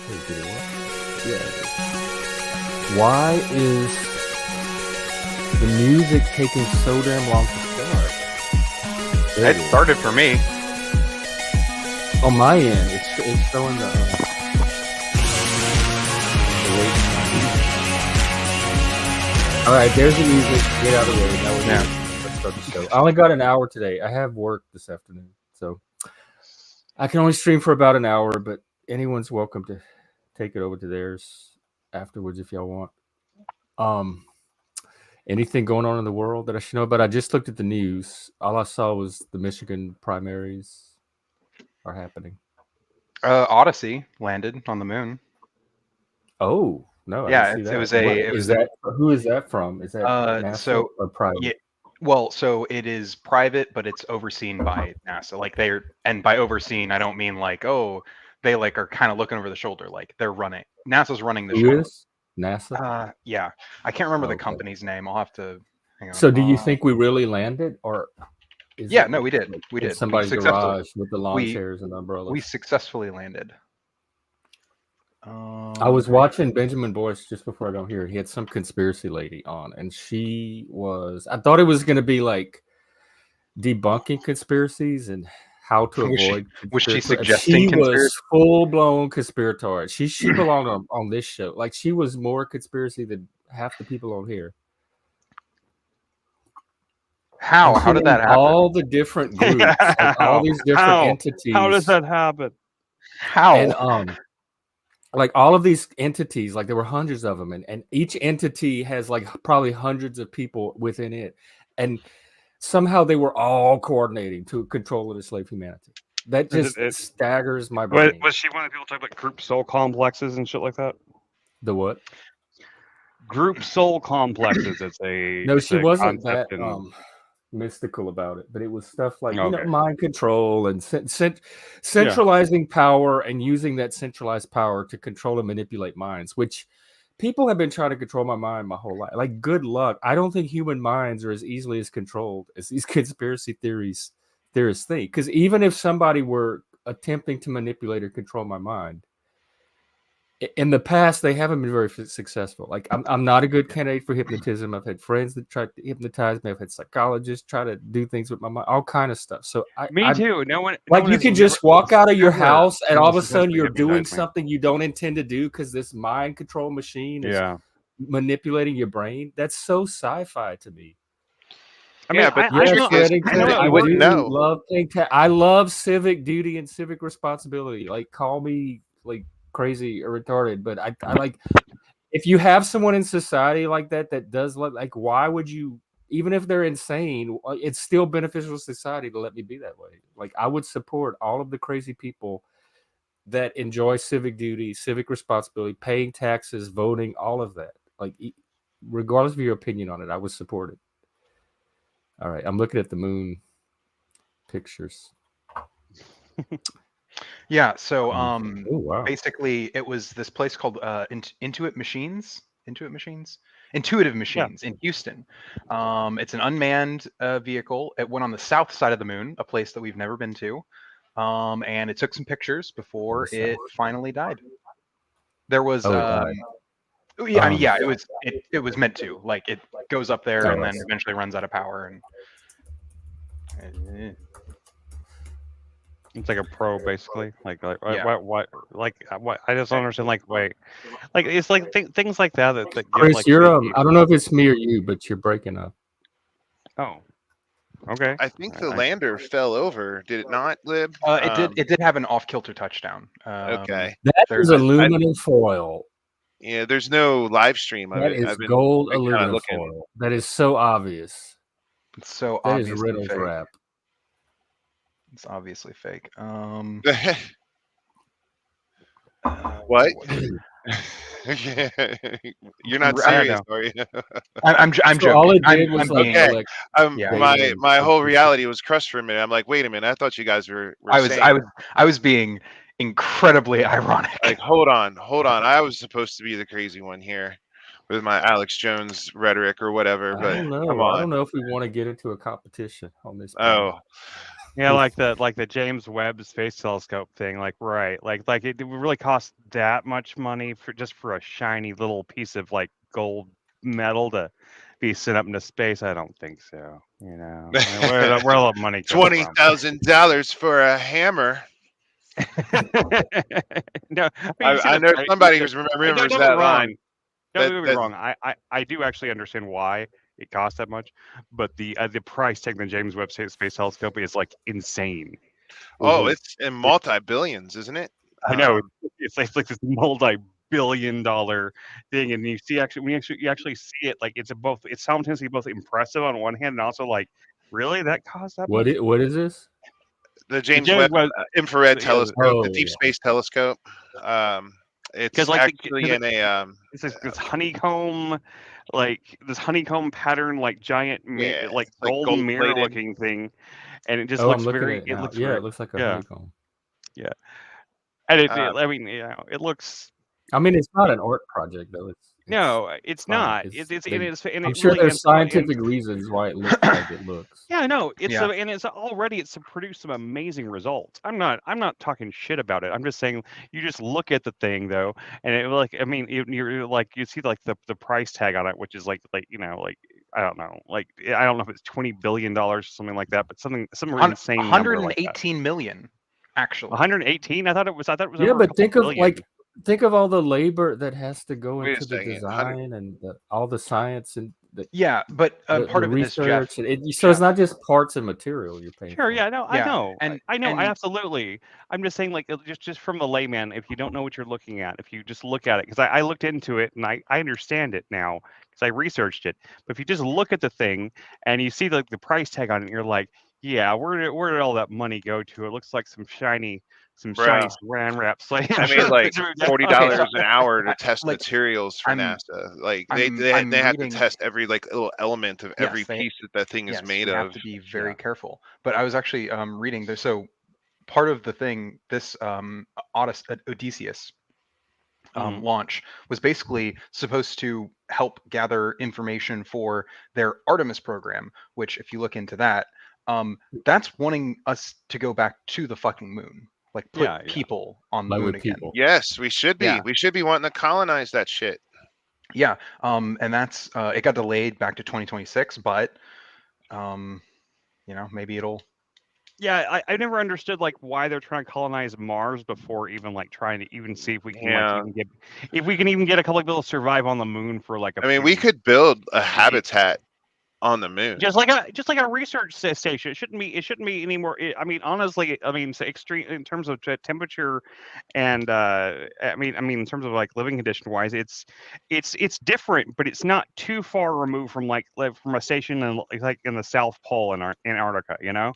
Wait, did it work? Yeah, it did. Why is the music taking so damn long to start? It started for me. On my end, it's showing the wait. All right, there's the music. Get out of the way. That was it. Let's start the show. I only got an hour today. I have work this afternoon, so I can only stream for about an hour. But anyone's welcome to take it over to theirs afterwards if y'all want. Anything going on in the world that I should know about? I just looked at the news. All I saw was the Michigan primaries are happening. Odyssey landed on the moon. Oh no! Yeah, I didn't see it was who is that from? Is that NASA or private? Yeah, well, so it is private, but it's overseen by NASA. Like and by overseen, I don't mean like, oh, they like are kind of looking over the shoulder. Like they're running. NASA's running the show. Who is NASA? Yeah, I can't remember the company's name. I'll have to hang on. So, do you think we really landed, or? No, we did. We did. Somebody's garage with the lawn chairs and umbrellas. We successfully landed. I was watching Benjamin Boyce just before I got here. He had some conspiracy lady on, and she was. I thought it was going to be like debunking conspiracies and how to avoid. Was she suggesting? She was full blown conspiratorial. She belonged on this show. Like she was more conspiracy than half the people on here. How did that happen? All the different groups, like all these different entities. How does that happen? How? And like all of these entities, like there were hundreds of them, and each entity has like probably hundreds of people within it, and somehow they were all coordinating to control and enslave humanity. That just staggers my brain. Was she one of the people talking about group soul complexes and shit like that? The what? Group soul complexes. No, she wasn't that mystical about it, but it was stuff like mind control and centralizing power and using that centralized power to control and manipulate minds, which people have been trying to control my mind my whole life. Like, good luck. I don't think human minds are as easily as controlled as these conspiracy theorists think, because even if somebody were attempting to manipulate or control my mind in the past, they haven't been very successful. Like, I'm not a good candidate for hypnotism. I've had friends that tried to hypnotize me. I've had psychologists try to do things with my mind, all kind of stuff. So me too. No one you can just walk out of your house and all of a sudden you're doing something you don't intend to do because this mind control machine is manipulating your brain. That's so sci-fi to me. I mean, I wouldn't know. I love civic duty and civic responsibility. Like, call me like crazy or retarded, but I like, if you have someone in society like that does like, why would you, even if they're insane, it's still beneficial to society to let me be that way. Like, I would support all of the crazy people that enjoy civic duty, civic responsibility, paying taxes, voting, all of that. Like, regardless of your opinion on it, I would support it. All right, I'm looking at the moon pictures. Yeah, so basically it was this place called Intuitive Machines in Houston. It's an unmanned vehicle. It went on the south side of the moon, a place that we've never been to, and it took some pictures before it finally died. There was it was meant to, like, it goes up there and then eventually runs out of power, and it's like a pro, basically. What? I just don't understand. Like it's like things like that. That Chris, like, you're I don't know if it's me or you, but you're breaking up. Oh, okay. I think the lander fell over. Did it not, Lib? It did have an off-kilter touchdown. Okay, that is aluminum foil. Yeah, there's no live stream of it. That is gold aluminum foil. That is so obvious. It's so that obvious. Is Riddle's wrap. It's obviously fake. What? You're not serious, are you? I'm joking. All it did was my whole reality was crushed for a minute. I'm like, wait a minute. I thought you guys were I was being incredibly ironic. Like, hold on. I was supposed to be the crazy one here with my Alex Jones rhetoric or whatever. But I don't know. I don't know if we want to get into a competition on this. Oh, Yeah, like the James Webb Space Telescope thing, like it would really cost that much money for a shiny little piece of like gold metal to be sent up into space. I don't think so. You know, where all the money come from? $20,000 for a hammer. No, I know somebody who remembers that line. Don't get me wrong. I do actually understand why it costs that much, but the price tag on the James Webb Space Telescope is like insane. Oh, it's in multi-billions, isn't it? I know it's like this multi-billion-dollar thing, and you see you actually see it like it's simultaneously both impressive on one hand and also like really that cost that much. What is this? The James Webb infrared telescope, the Deep Space Telescope. It's like actually in a it's this honeycomb, like this honeycomb pattern, like giant, like golden mirror looking thing, and it just looks very. It looks it looks like a honeycomb. Yeah, and I mean, it looks. I mean, it's not an art project though. It's not. I'm sure there's scientific reasons why it looks like it looks. Yeah, no, it's produced some amazing results. I'm not talking shit about it. I'm just saying you just look at the thing though, and you're like you see like the price tag on it, which is like I don't know, I don't know if it's $20 billion or something like that, but some insane 118 million actually. 118. I thought it was. Yeah, but think of all the labor that has to go into the design and all the science and but part of it is Jeff. So it's not just parts and material you're paying. Sure, yeah, no, I know, absolutely. I'm just saying, like, just from the layman, if you don't know what you're looking at, if you just look at it, because I looked into it and I understand it now because I researched it. But if you just look at the thing and you see like the price tag on it, and you're like, yeah, where did all that money go to? It looks like some shiny saran wrap. I mean, like $40 an hour to test materials for NASA. Like they have to test every like little element of every piece that thing is made of. You have to be very careful. But I was actually reading there. So part of the thing, this Odysseus launch was basically supposed to help gather information for their Artemis program, which if you look into that, that's wanting us to go back to the fucking moon. Like put people on the moon again. Yes, we should be. We should be wanting to colonize that shit. Yeah. And that's it got delayed back to 2026, but maybe it'll. Yeah, I never understood like why they're trying to colonize Mars before even like trying to even see if we can even get a couple of people to survive on the moon for like I mean, we could build a habitat on the moon, just like a research station. It shouldn't be any more. I mean, honestly, extreme in terms of temperature, and in terms of like living condition wise, it's different, but it's not too far removed from from a station in the South Pole in Antarctica. You know,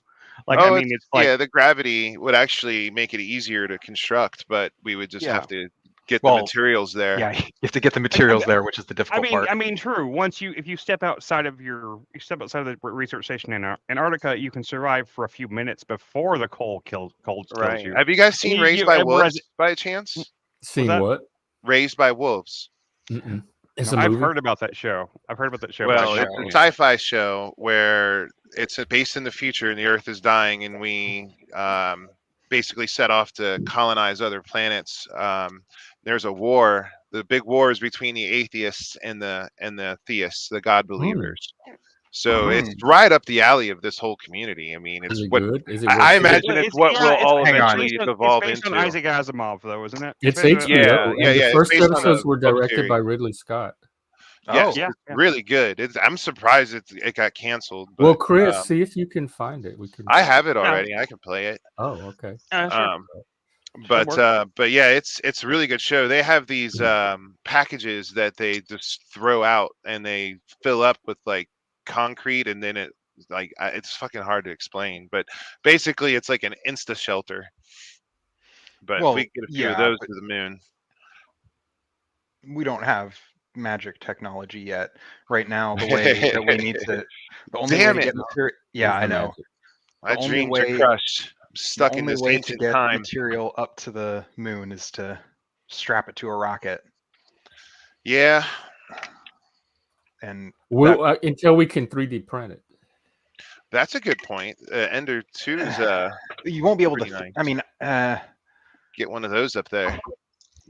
it's like the gravity would actually make it easier to construct, but we would just have to get the materials there. Yeah, you have to get the materials there, which is the difficult part. I mean, true. If you step outside of the research station in Antarctica, you can survive for a few minutes before the cold kills you. Have you guys seen Raised by Wolves by chance? Seen what? Raised by Wolves. I've heard about that show. Well, it's a sci-fi show where it's based in the future and the Earth is dying, and we basically set off to colonize other planets. There's a war. The big war is between the atheists and the theists, the God believers. So it's right up the alley of this whole community. I mean, it's good? I imagine it's what we'll all eventually evolve into. It's based on Isaac Asimov, though, isn't it? It's HBO. The first episodes were directed by Ridley Scott. Yes, it's really good. I'm surprised it got canceled. But, well, Chris, see if you can find it. I have it already. I can play it. Oh, okay. Sure. But yeah, it's a really good show. They have these packages that they just throw out and they fill up with like concrete, and then it's fucking hard to explain. But basically, it's like an insta shelter. But we get a few of those to the moon. We don't have magic technology yet. Right now, the way that we need to, the only way to get material. Yeah, I know. My dreams are crushed. I'm stuck in this ancient time. Material up to the moon is to strap it to a rocket. Yeah. And until we can 3D print it. That's a good point. Ender 2 is you won't be able to. nice. I mean, get one of those up there.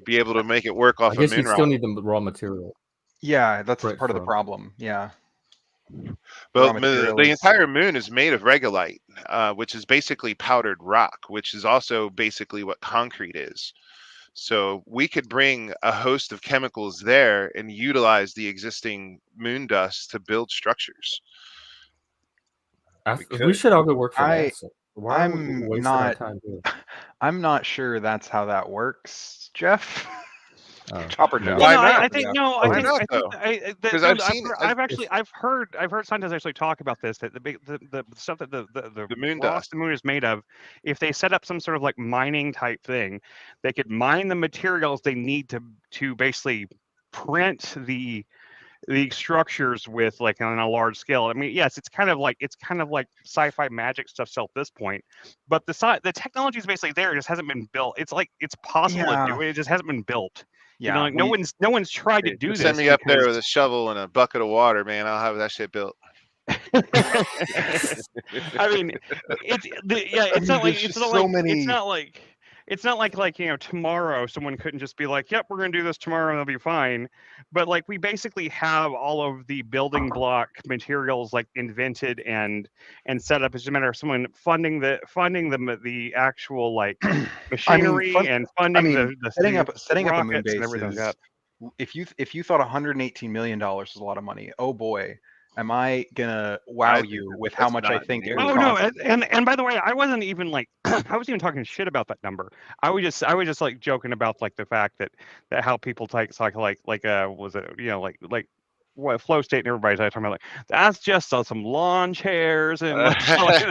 Be able to make it work off I guess a moon you still rock. need the raw material. Yeah, that's Right part of the from. problem. Yeah. But the entire moon is made of regolite, which is basically powdered rock, which is also basically what concrete is. So we could bring a host of chemicals there and utilize the existing moon dust to build structures. We should all go work for NASA. Why are we I'm wasting our time doing it? I'm not sure that's how that works, Jeff. ChopperJeff. Why not? I think no. Why not though? Because I've heard scientists actually talk about this, that the stuff that the moon rock dust the moon is made of, if they set up some sort of like mining type thing, they could mine the materials they need to basically print the structures with like on a large scale. I mean, yes, it's kind of like sci-fi magic stuff still at this point, but the technology is basically there. It just hasn't been built. It's like it's possible to do it. It just hasn't been built. Yeah, you know, like no one's tried to do this. Send me up there with a shovel and a bucket of water, man. I'll have that shit built. I mean, it's not like tomorrow someone couldn't just be like, yep, we're gonna do this tomorrow and it'll be fine. But like we basically have all of the building block materials like invented and set up. It's just a matter of someone funding the actual like machinery and funding the setting up a moon rockets base and everything like that. If you thought $118 million was a lot of money, oh boy, am I gonna wow you with how much I think it would cost. No, and by the way, I wasn't even like I wasn't even talking shit about that number. I was just like joking about like the fact that how people take like was it like what Flow State and everybody's talking about like that's just some lawn chairs and like, I was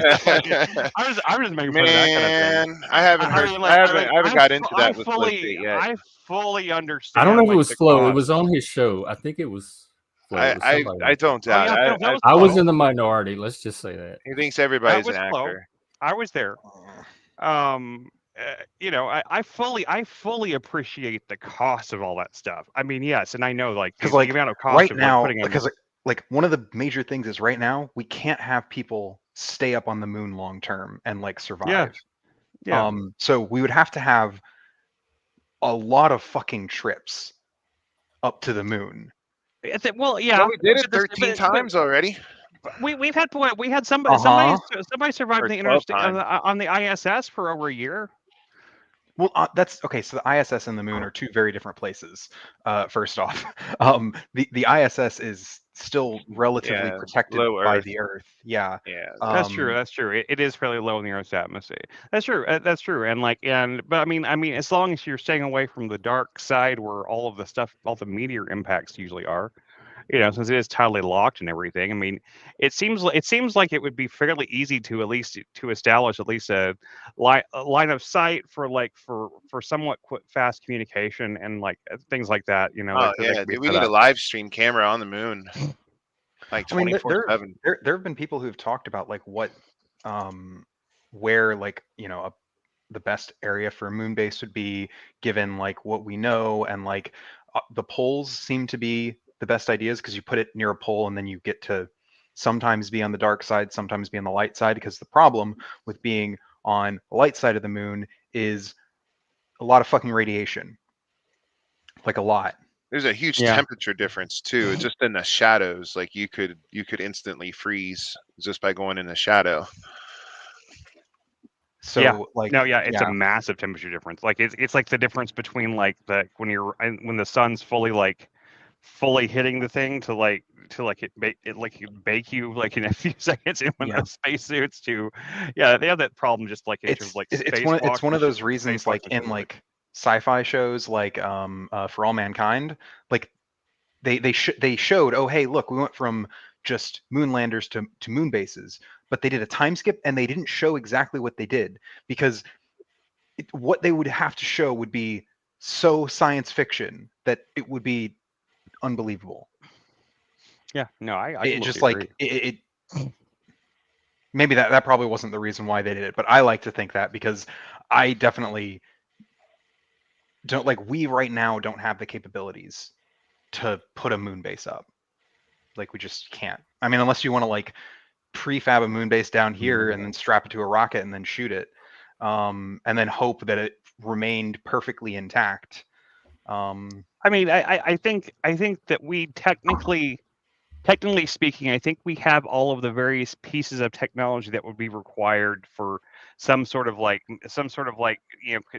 just making fun of that kind of thing. I haven't heard. I haven't got into that with Flow State yet. I fully understand. I don't know if it was Flow. It was on his show. I think it was. I don't doubt. I was in the minority. Let's just say that. He thinks everybody's an actor. I was there. I fully appreciate the cost of all that stuff. I mean, yes, and I know like because like the amount of cost right now, because like one of the major things is right now we can't have people stay up on the moon long term and like survive. Yeah. So we would have to have a lot of fucking trips up to the moon. Well, yeah, we did it 13 times already. We had somebody survived the on the ISS for over a year. Well, that's okay. So the ISS and the moon are two very different places. First off, the ISS is still relatively protected by the Earth. Yeah, that's true. That's true. It is fairly low in the Earth's atmosphere. That's true. That's true. But I mean, as long as you're staying away from the dark side where all of the stuff, all the meteor impacts usually are. Since it is tidally locked and everything, I mean, it seems like it would be fairly easy to establish at least a line of sight for somewhat fast communication and like things like that. We need a live stream camera on the moon, like 24/7. There have been people who've talked about like what, where like the best area for a moon base would be given like what we know, and like the poles seem to be the best ideas because you put it near a pole and then you get to sometimes be on the dark side, sometimes be on the light side, because the problem with being on the light side of the moon is a lot of fucking radiation. Like a lot. There's a huge temperature difference too. Just in the shadows, like you could instantly freeze just by going in the shadow. So it's a massive temperature difference. Like it's like the difference between like when the sun's fully hitting the thing to bake you like in a few seconds in one of those spacesuits they have that problem just like in terms of, like it's one of those reasons like in like sci-fi shows like For All Mankind, like they showed, oh hey look, we went from just moon landers to moon bases, but they did a time skip and they didn't show exactly what they did because what they would have to show would be so science fiction that it would be unbelievable. I it just like it maybe that probably wasn't the reason why they did it, but I like to think that because I definitely don't we right now don't have the capabilities to put a moon base up. Like we just can't. I mean, unless you want to prefab a moon base down here and then strap it to a rocket and then shoot it, and then hope that it remained perfectly intact. I mean, I think that we technically speaking, I think we have all of the various pieces of technology that would be required for some sort of like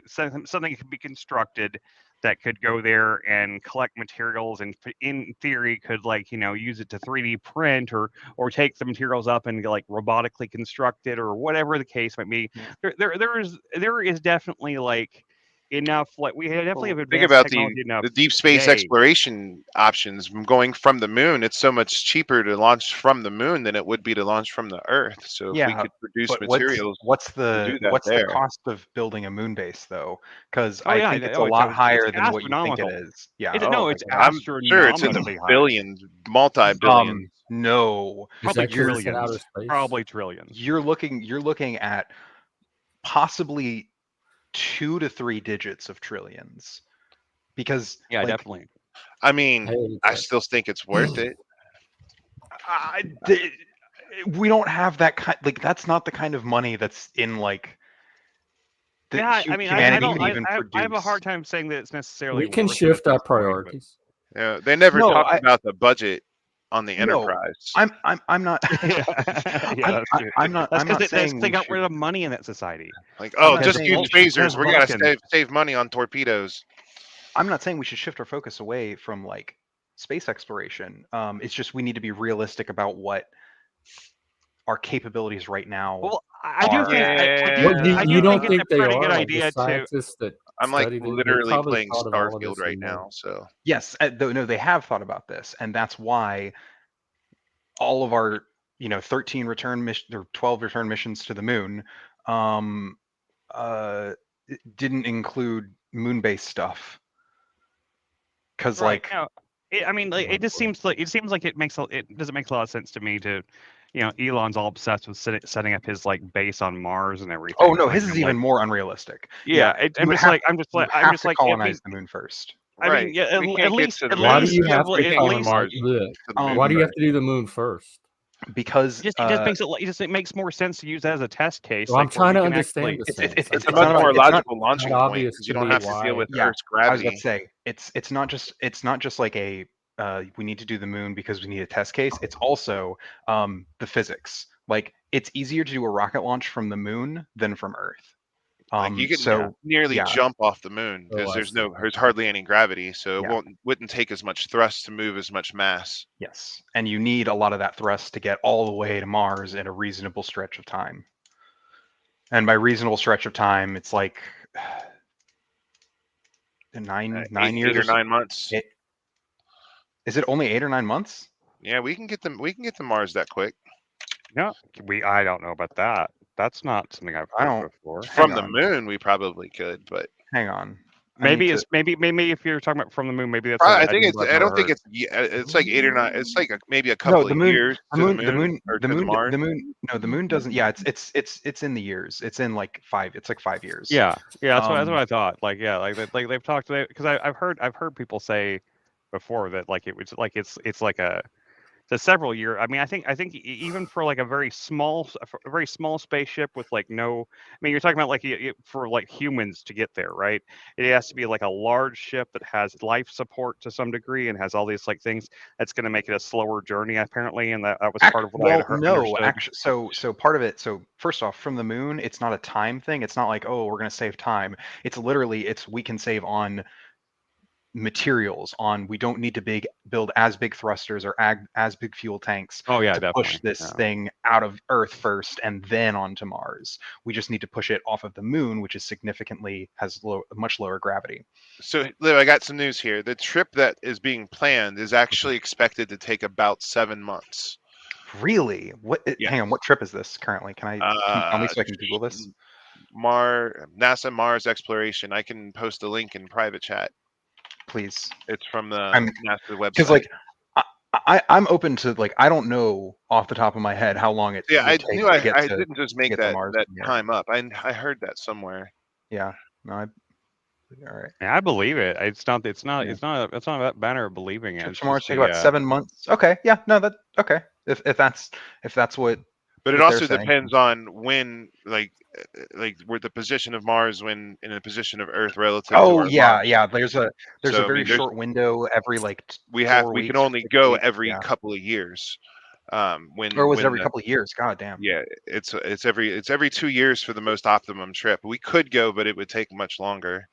something could be constructed that could go there and collect materials, and in theory could use it to 3D print or take the materials up and like robotically construct it or whatever the case might be. There is definitely like enough, like we definitely have think advanced about technology enough. the deep space exploration options going from the moon. It's so much cheaper to launch from the moon than it would be to launch from the Earth. So if we could produce materials, what's the cost of building a moon base though? Because I think it's a lot higher than what you think it is. Yeah, it's astronomically I'm sure it's in billions, multi-billions. No, probably trillions. Probably trillions. You're looking at possibly 2 to 3 digits of trillions, because definitely. I mean, I still think it's worth it. We don't have that kind. Like, that's not the kind of money that's in like. I mean, I have a hard time saying that it's necessarily. We can shift our priorities. Yeah, they never talked about the budget on the Enterprise. I'm not. I'm not. That's because they got rid of money in that society. Like, just use phasers. We're gonna save money on torpedoes. I'm not saying we should shift our focus away from like space exploration. It's just we need to be realistic about what our capabilities right now. Well, I do think you don't think they are a good idea to. I'm like literally playing Starfield right now. So yes, no, they have thought about this, and that's why all of our 13 return mission or 12 return missions to the moon didn't include moon-based stuff, because it just seems like it doesn't make a lot of sense to me to. Elon's all obsessed with setting up his like base on Mars and everything. Oh no, his is even more unrealistic. Yeah, I'm just like colonize the moon first. I mean, at least why do you have to do the moon first? Because it makes more sense to use that as a test case. Well, I'm trying to understand. It's a much more logical launching point because you don't have to deal with Earth's gravity. I was going to say it's not just like a we need to do the moon because we need a test case. It's also the physics. Like, it's easier to do a rocket launch from the moon than from Earth. You can nearly jump off the moon because there's hardly any gravity, so it wouldn't take as much thrust to move as much mass. Yes, and you need a lot of that thrust to get all the way to Mars in a reasonable stretch of time. And by reasonable stretch of time, it's like 9 years 8 or 9 months. Is it only 8 or 9 months? Yeah, we can get them. We can get to Mars that quick. No, I don't know about that. That's not something I've heard before. From the moon, we probably could, but hang on. Maybe if you're talking about from the moon, maybe that's. I think it's. I don't think it's. It's like 8 or 9. It's like maybe a couple of years. The moon doesn't. Yeah, it's in the years. It's in like 5. It's like 5 years. Yeah. That's what I thought. Like they've talked to because I've heard people say before that like it was like it's like a several year. I mean, I think even for like a very small spaceship with like no. I mean, you're talking about like for like humans to get there, right? It has to be like a large ship that has life support to some degree and has all these like things. That's going to make it a slower journey apparently, and that was part of what I had heard. No, actually, so part of it. So first off, from the moon, it's not a time thing. It's not like, oh, we're going to save time. It's literally we can save on materials. We don't need to build as big thrusters or as big fuel tanks to push this thing out of Earth first and then onto Mars. We just need to push it off of the moon, which is has much lower gravity. So Liv, I got some news here. The trip that is being planned is actually expected to take about 7 months. Really? What? Yeah. Hang on, what trip is this currently? Can you tell me so I can Google this? NASA Mars exploration. I can post a link in private chat. Please. It's from the NASA website. Because like I'm open to like I don't know off the top of my head how long it. Yeah, I knew I didn't just make that time up. I heard that somewhere. Yeah. No. All right. Yeah, I believe it. It's not that matter of believing it. Mars take about 7 months. Okay. Yeah. No. Okay. If that's what But it also depends on when, like where the position of Mars when in the position of Earth relative. Oh to yeah, launch. yeah. There's a very short window every like 4 weeks. We can only go every couple of years. When or was it every couple of years? God damn. Yeah, it's every 2 years for the most optimum trip. We could go, but it would take much longer.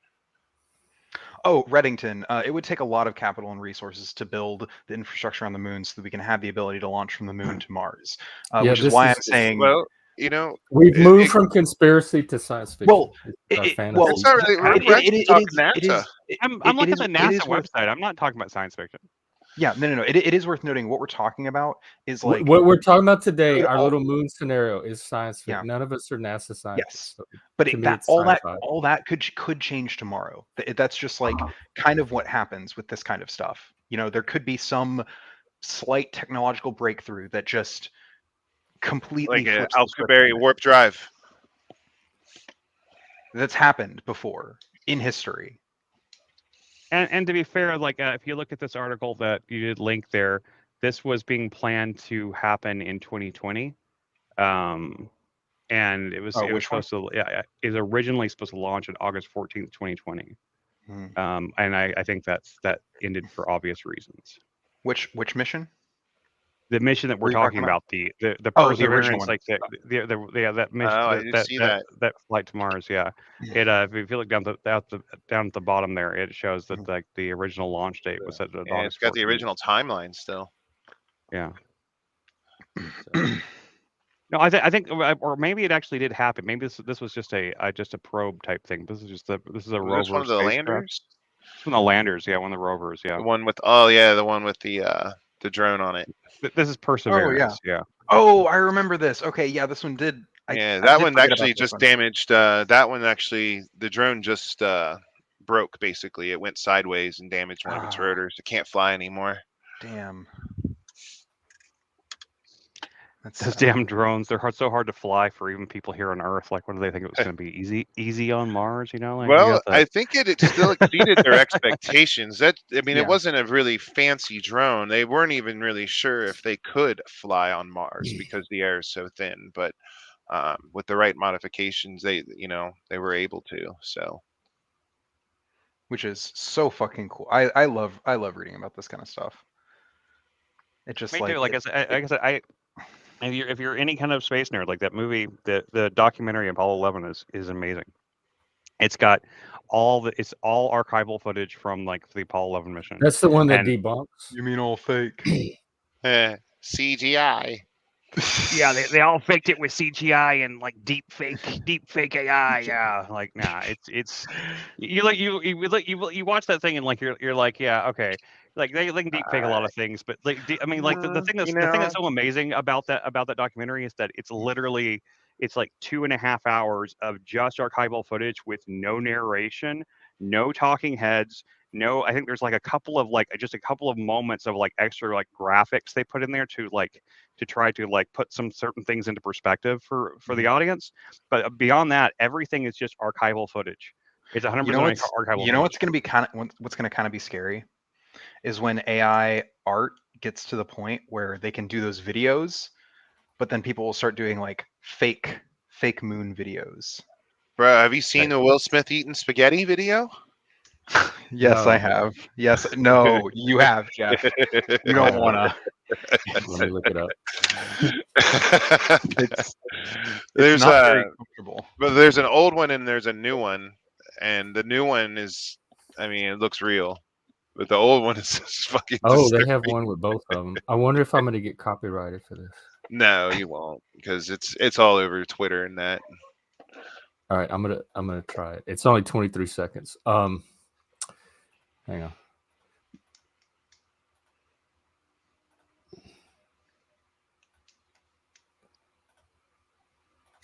Oh, Reddington. It would take a lot of capital and resources to build the infrastructure on the moon so that we can have the ability to launch from the moon to Mars. Which is why I'm saying. Well, you know, we've moved from conspiracy to science fiction. Well, it's not really. I'm looking at the NASA website. I'm not talking about science fiction. Yeah, no. It is worth noting what we're talking about is like what we're talking about today. Our little moon scenario is science fiction. Yeah. None of us are NASA scientists. Yes, so but all that could change tomorrow. That's just like kind of what happens with this kind of stuff. You know, there could be some slight technological breakthrough that just completely like an Alcubierre warp drive. That's happened before in history. And to be fair, like if you look at this article that you did link there, this was being planned to happen in 2020, and it was supposed to is originally supposed to launch on August 14th, 2020. And I think that ended for obvious reasons. Which mission? The mission that we're talking about, the Perseverance, like that mission, that flight to Mars, yeah. It if you look down at the bottom there, it shows that like the original launch date was set to August 14th. It's got the original timeline still. Yeah. No, I think, or maybe it actually did happen. Maybe this was just a probe type thing. This is a rover. One of the landers. It's one of the landers, yeah. One of the rovers, yeah. The one with the drone on it. This is Perseverance. Yeah. Oh, I remember this. Okay, yeah, this one did. That one actually just damaged. That one actually, the drone just broke. Basically, it went sideways and damaged one of its rotors. It can't fly anymore. Damn. Those damn drones, they're so hard to fly for even people here on Earth. Like, what do they think it was going to be? Easy on Mars, you know? Like, well, I think it still exceeded their expectations. It wasn't a really fancy drone. They weren't even really sure if they could fly on Mars because the air is so thin. But with the right modifications, they were able to. So, which is so fucking cool. I love reading about this kind of stuff. It just me too. Like I said, if you're any kind of space nerd, like that movie, the documentary Apollo 11 is amazing. It's got all archival footage from like the Apollo 11 mission. That's the one that debunks. You mean all fake? CGI. Yeah, they all faked it with CGI and like deep fake AI. Yeah, like nah, it's you watch that thing and like you're like, yeah, okay. Like they can deep fake a lot of things, but like the thing that's so amazing about that documentary is that it's literally like 2.5 hours of just archival footage with no narration, no talking heads, no. I think there's like a couple of moments of like extra like graphics they put in there to try to like put some certain things into perspective for the audience. But beyond that, everything is just archival footage. It's 100% archival. You know what's going to kind of be scary is when AI art gets to the point where they can do those videos, but then people will start doing like fake moon videos. Bro, have you seen the Will Smith eating spaghetti video? Yes, no. I have. Yes, no, you have, Jeff. You don't want to. Let me look it up. It's not very comfortable. But there's an old one and there's a new one, and the new one is, it looks real. But the old one is just fucking. Oh, disturbing. They have one with both of them. I wonder if I'm going to get copyrighted for this. No, you won't, because it's all over Twitter and that. All right, I'm gonna try it. It's only 23 seconds. Hang on.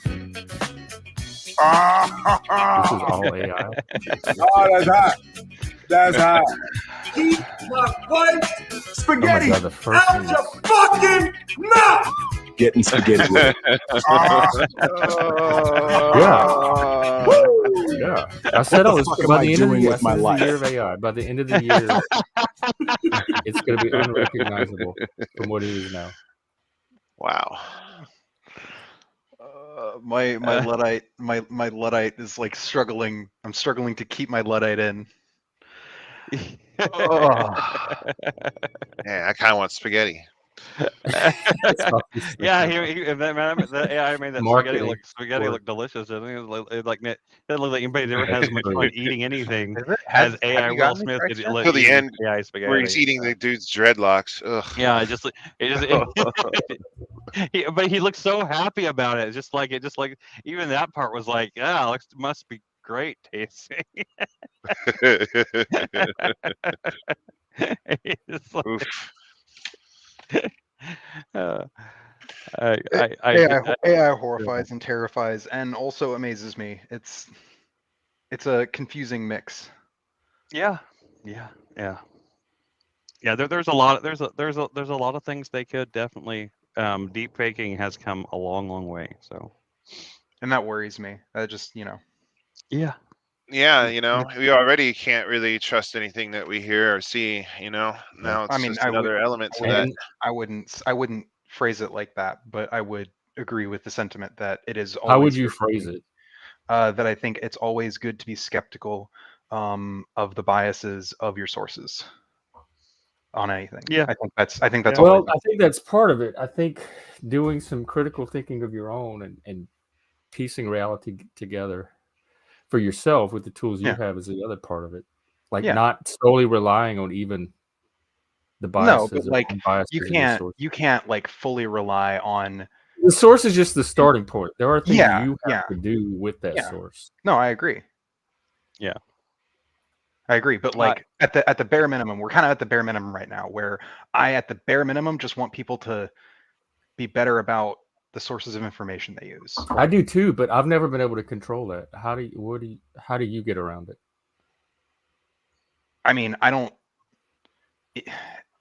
This is all AI. Oh, that's hot. That's hot. Keep my wife spaghetti out your fucking mouth. Getting spaghetti with it. Yeah. Woo! Yeah. I said I was by the end of the year, year of AI. By the end of the year, it's going to be unrecognizable from what it is now. Wow. My Luddite is like struggling. I'm struggling to keep my Luddite in. Yeah, I kind of want spaghetti. Yeah, that AI made that spaghetti look delicious. I think it looked like it doesn't look like anybody ever has much fun eating anything as AI Will Smith did till the end AI spaghetti. where he's eating the dude's dreadlocks. Ugh. Yeah, but he looked so happy about it. Just like even that part was like, yeah, must be great tasting. Oof. AI horrifies and terrifies, and also amazes me. It's a confusing mix. Yeah. There's a lot of things they could definitely. Deep faking has come a long way. So, and that worries me. That just Yeah. Yeah, we already can't really trust anything that we hear or see. Now it's just another element to that. I wouldn't phrase it like that, but I would agree with the sentiment that it is. How would you phrase it? That I think it's always good to be skeptical of the biases of your sources on anything. Yeah, I think that's well. I think that's part of it. I think doing some critical thinking of your own and piecing reality together for yourself with the tools you have is the other part of it. Like not solely relying on even the biases. No, but like you can't like fully rely on the source is just the starting point. There are things you have to do with that source. No, I agree. Yeah. I agree, but like at the bare minimum, we're kind of at the bare minimum right now, where I at the bare minimum just want people to be better about the sources of information they use. I do too, but I've never been able to control that. How do you get around it? I mean, I don't.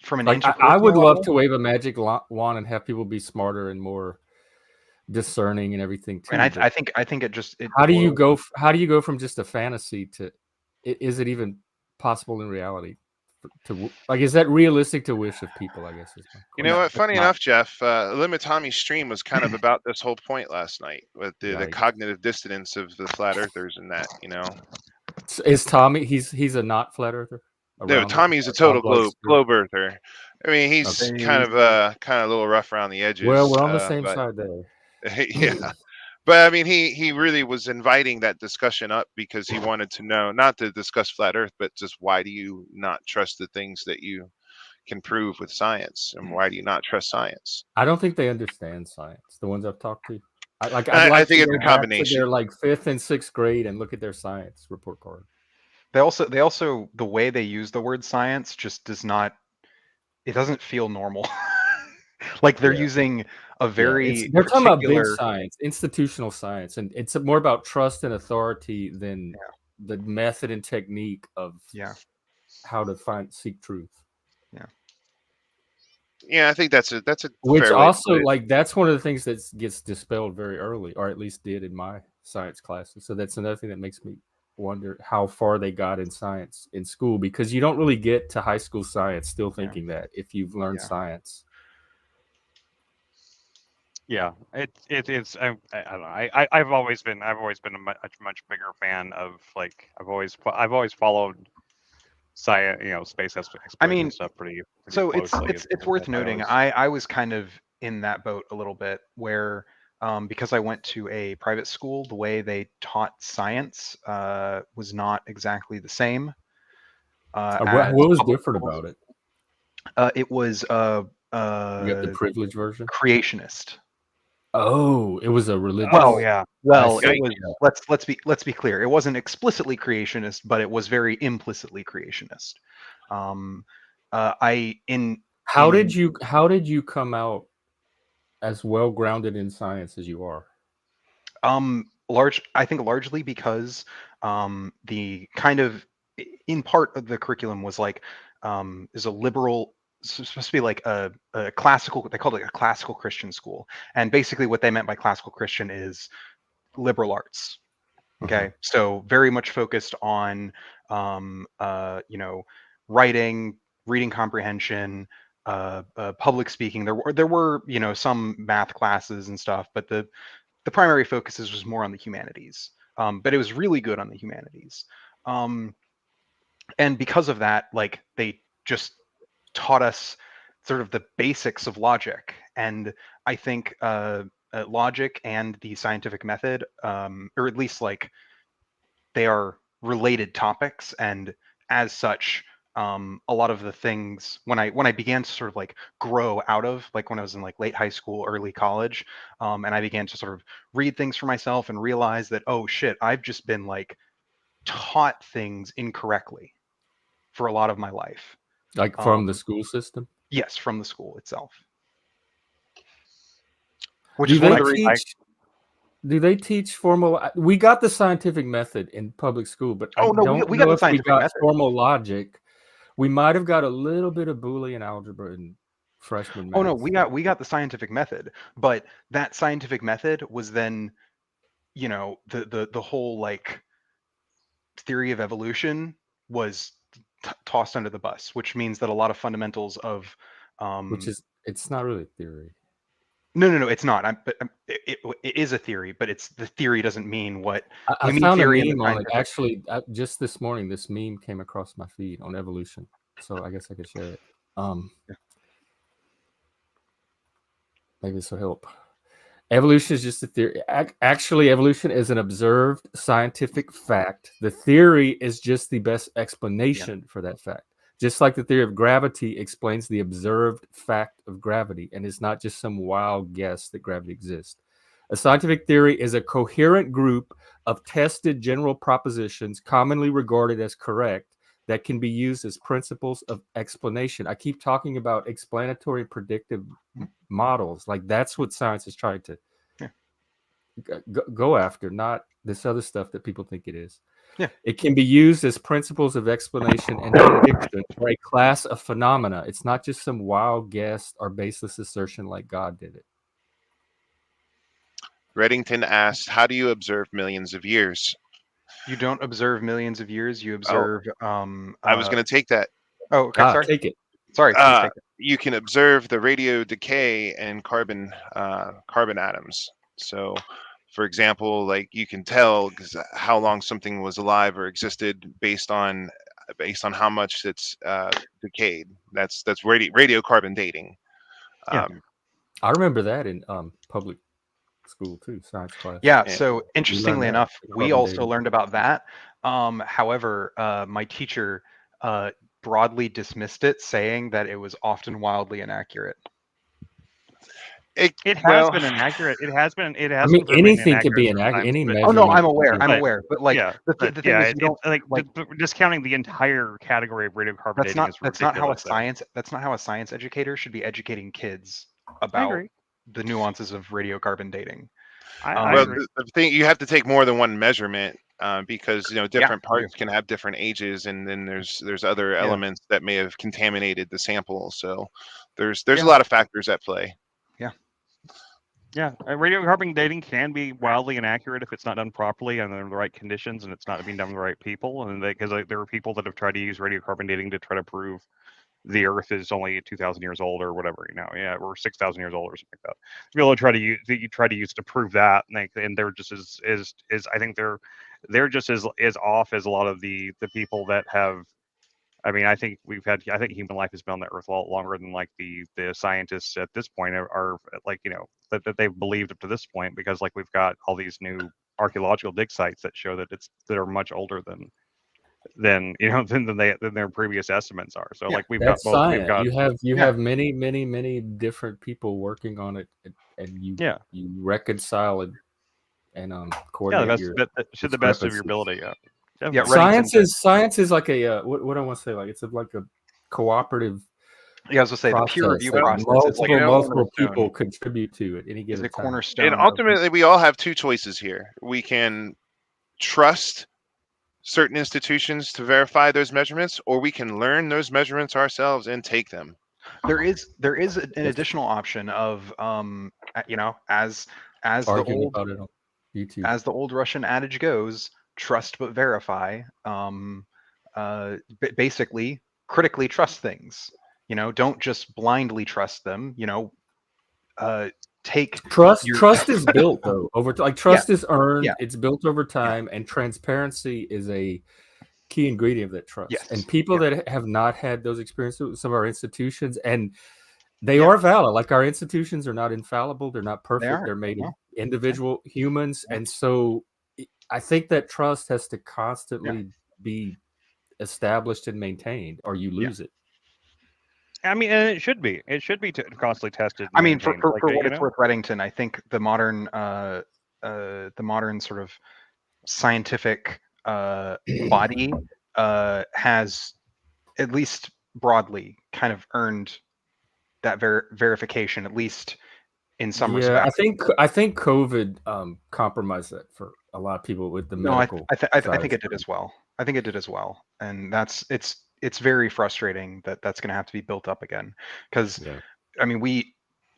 From an I would love to wave a magic wand and have people be smarter and more discerning and everything too. And I think it just. How do you go from just a fantasy to? Is it even possible in reality? Is that realistic to wish of people? I guess is my You know what? Funny enough, Jeff, Limit Tommy's stream was kind of about this whole point last night with the cognitive dissonance of the flat earthers and that. Is Tommy? He's a not flat earther. No, Tommy's a total globe earther. I mean, he's kind of a little rough around the edges. Well, we're on the same side there. Yeah. But I mean, he really was inviting that discussion up because he wanted to know, not to discuss flat Earth, but just why do you not trust the things that you can prove with science, and why do you not trust science? I don't think they understand science. The ones I've talked to, I think it's a combination. They're like 5th and 6th grade and look at their science report card. They also the way they use the word science just does not. It doesn't feel normal. Like they're using a very they're talking about big science, institutional science, and it's more about trust and authority than the method and technique of how to seek truth. Yeah, I think that's a which also like that's one of the things that gets dispelled very early, or at least did in my science classes. So that's another thing that makes me wonder how far they got in science in school, because you don't really get to high school science still thinking that if you've learned science. Yeah, it's I don't know. I've always been a much bigger fan of like I've always followed science, space exploration stuff pretty so closely. It's worth noting. I was kind of in that boat a little bit where because I went to a private school, the way they taught science was not exactly the same. What was different about it? It was you got the privileged version, creationist. Oh, it was a religious. Well, yeah. Well, it was. Let's be clear. It wasn't explicitly creationist, but it was very implicitly creationist. How did you come out as well grounded in science as you are? I think largely because the kind of in part of the curriculum was like is a liberal. It's supposed to be like a classical, they called it a classical Christian school. And basically what they meant by classical Christian is liberal arts. Okay. So very much focused on, writing, reading comprehension, public speaking. There were, some math classes and stuff, but the primary focus was more on the humanities, but it was really good on the humanities. And because of that, like they just taught us sort of the basics of logic. And I think logic and the scientific method, or at least like they are related topics, and as such, a lot of the things when I began to sort of like grow out of, like when I was in like late high school, early college, and I began to sort of read things for myself and realize that, oh shit, I've just been like taught things incorrectly for a lot of my life. Like from the school system? Yes, from the school itself. Which do is they one of the teach? Do they teach formal? We got the scientific method in public school, but I don't know if we got formal logic. We might have got a little bit of Boolean algebra in freshman math. Oh no, we got the scientific method, but that scientific method was then, you know, the whole like theory of evolution was tossed under the bus, which means that a lot of fundamentals of which is, it's not really theory. No, it's not. But it is a theory, but it's the theory doesn't mean what I found a meme on it. Actually, just this morning, this meme came across my feed on evolution, so I guess I could share it. Maybe this will help. Evolution is just a theory. Actually, evolution is an observed scientific fact. The theory is just the best explanation for that fact. Just like the theory of gravity explains the observed fact of gravity, and it's not just some wild guess that gravity exists. A scientific theory is a coherent group of tested general propositions commonly regarded as correct that can be used as principles of explanation. I keep talking about explanatory predictive models. Like that's what science is trying to go after, not this other stuff that people think it is. Yeah. It can be used as principles of explanation and prediction for a class of phenomena. It's not just some wild guess or baseless assertion like God did it. Reddington asked, how do you observe millions of years? You don't observe millions of years. You observe. I was going to take that. Oh, okay. Sorry. Take it. Sorry. Please take it. You can observe the radio decay in carbon atoms. So, for example, like you can tell how long something was alive or existed based on how much it's decayed. That's radiocarbon dating. Yeah. I remember that in public school too, science class. Yeah. So interestingly enough, we also learned about that. However, my teacher broadly dismissed it, saying that it was often wildly inaccurate. It has been inaccurate. It has been. I mean, anything could be inaccurate. Any measurement. Oh no, I'm aware. But like the thing is, you don't like discounting the entire category of radiocarbon dating is ridiculous. That's not how a science educator should be educating kids about the nuances of radiocarbon dating. Well, the thing, you have to take more than one measurement because different parts can have different ages, and then there's other elements that may have contaminated the sample. So there's a lot of factors at play. Yeah, radiocarbon dating can be wildly inaccurate if it's not done properly and under the right conditions, and it's not being done with the right people. And because there are people that have tried to use radiocarbon dating to try to prove the Earth is only 2,000 years old or whatever, or 6,000 years old or something like that. People try to use to prove that, and they're just as I think they're just as off as a lot of the people that have. I mean, I think human life has been on the Earth a lot longer than like the scientists at this point are like, that they've believed up to this point, because like we've got all these new archaeological dig sites that show that are much older than their previous estimates are. So like we've got both. Science. You have many different people working on it, and you reconcile it and coordinate to the best of your ability. Yeah, science is like a what I want to say, like it's like a cooperative. Yeah, I was gonna say the peer review process. Multiple people contribute to it. Any given time. Cornerstone. And ultimately, we all have two choices here. We can trust certain institutions to verify those measurements, or we can learn those measurements ourselves and take them. There is an additional option of as the old Russian adage goes, trust but verify. Basically, critically trust things. Don't just blindly trust them. take trust is built though over like trust is earned. Yeah. It's built over time, and transparency is a key ingredient of that trust. Yes. And people that have not had those experiences with some of our institutions, and they are valid. Like our institutions are not infallible. They're not perfect. They're made of individual humans. And so I think that trust has to constantly be established and maintained, or you lose it. I mean, and it should be. It should be constantly tested. I mean, for what it's worth, Reddington, I think the modern sort of scientific body has, at least broadly, kind of earned that verification, at least in some respects. I think COVID compromised that for a lot of people with the medical. I think it did as well. I think it did as well, and it's very frustrating that that's going to have to be built up again, because I mean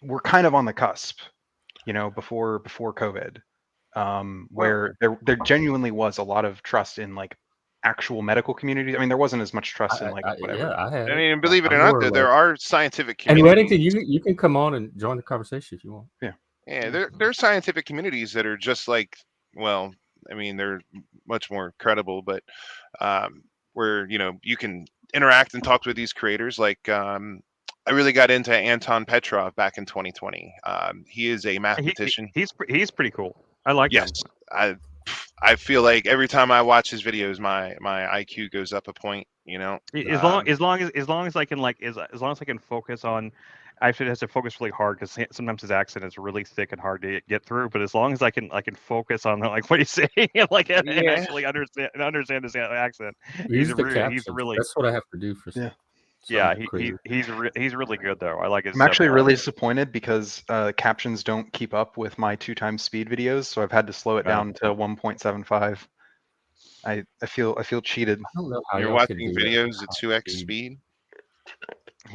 we're kind of on the cusp, before COVID, where there genuinely was a lot of trust in like actual medical communities. I mean, there wasn't as much trust in like whatever. I mean, believe it or not, there are scientific communities. And Reddington, you can come on and join the conversation if you want. Yeah, there are scientific communities that are just like, well, I mean, they're much more credible, but where you can interact and talk with these creators. Like I really got into Anton Petrov back in 2020. He is a mathematician. He's pretty cool. I like him. I feel like every time I watch his videos, my IQ goes up a point. As long as I can focus on. Actually, it has to focus really hard because sometimes his accent is really thick and hard to get through. But as long as I can focus on like what he's saying and and actually understand his accent, he's really. That's what I have to do for. He's really good though. I like his. I'm actually really disappointed because captions don't keep up with my 2x speed videos, so I've had to slow it down to 1.75. I feel cheated. I don't know how you're watching videos at 2x speed.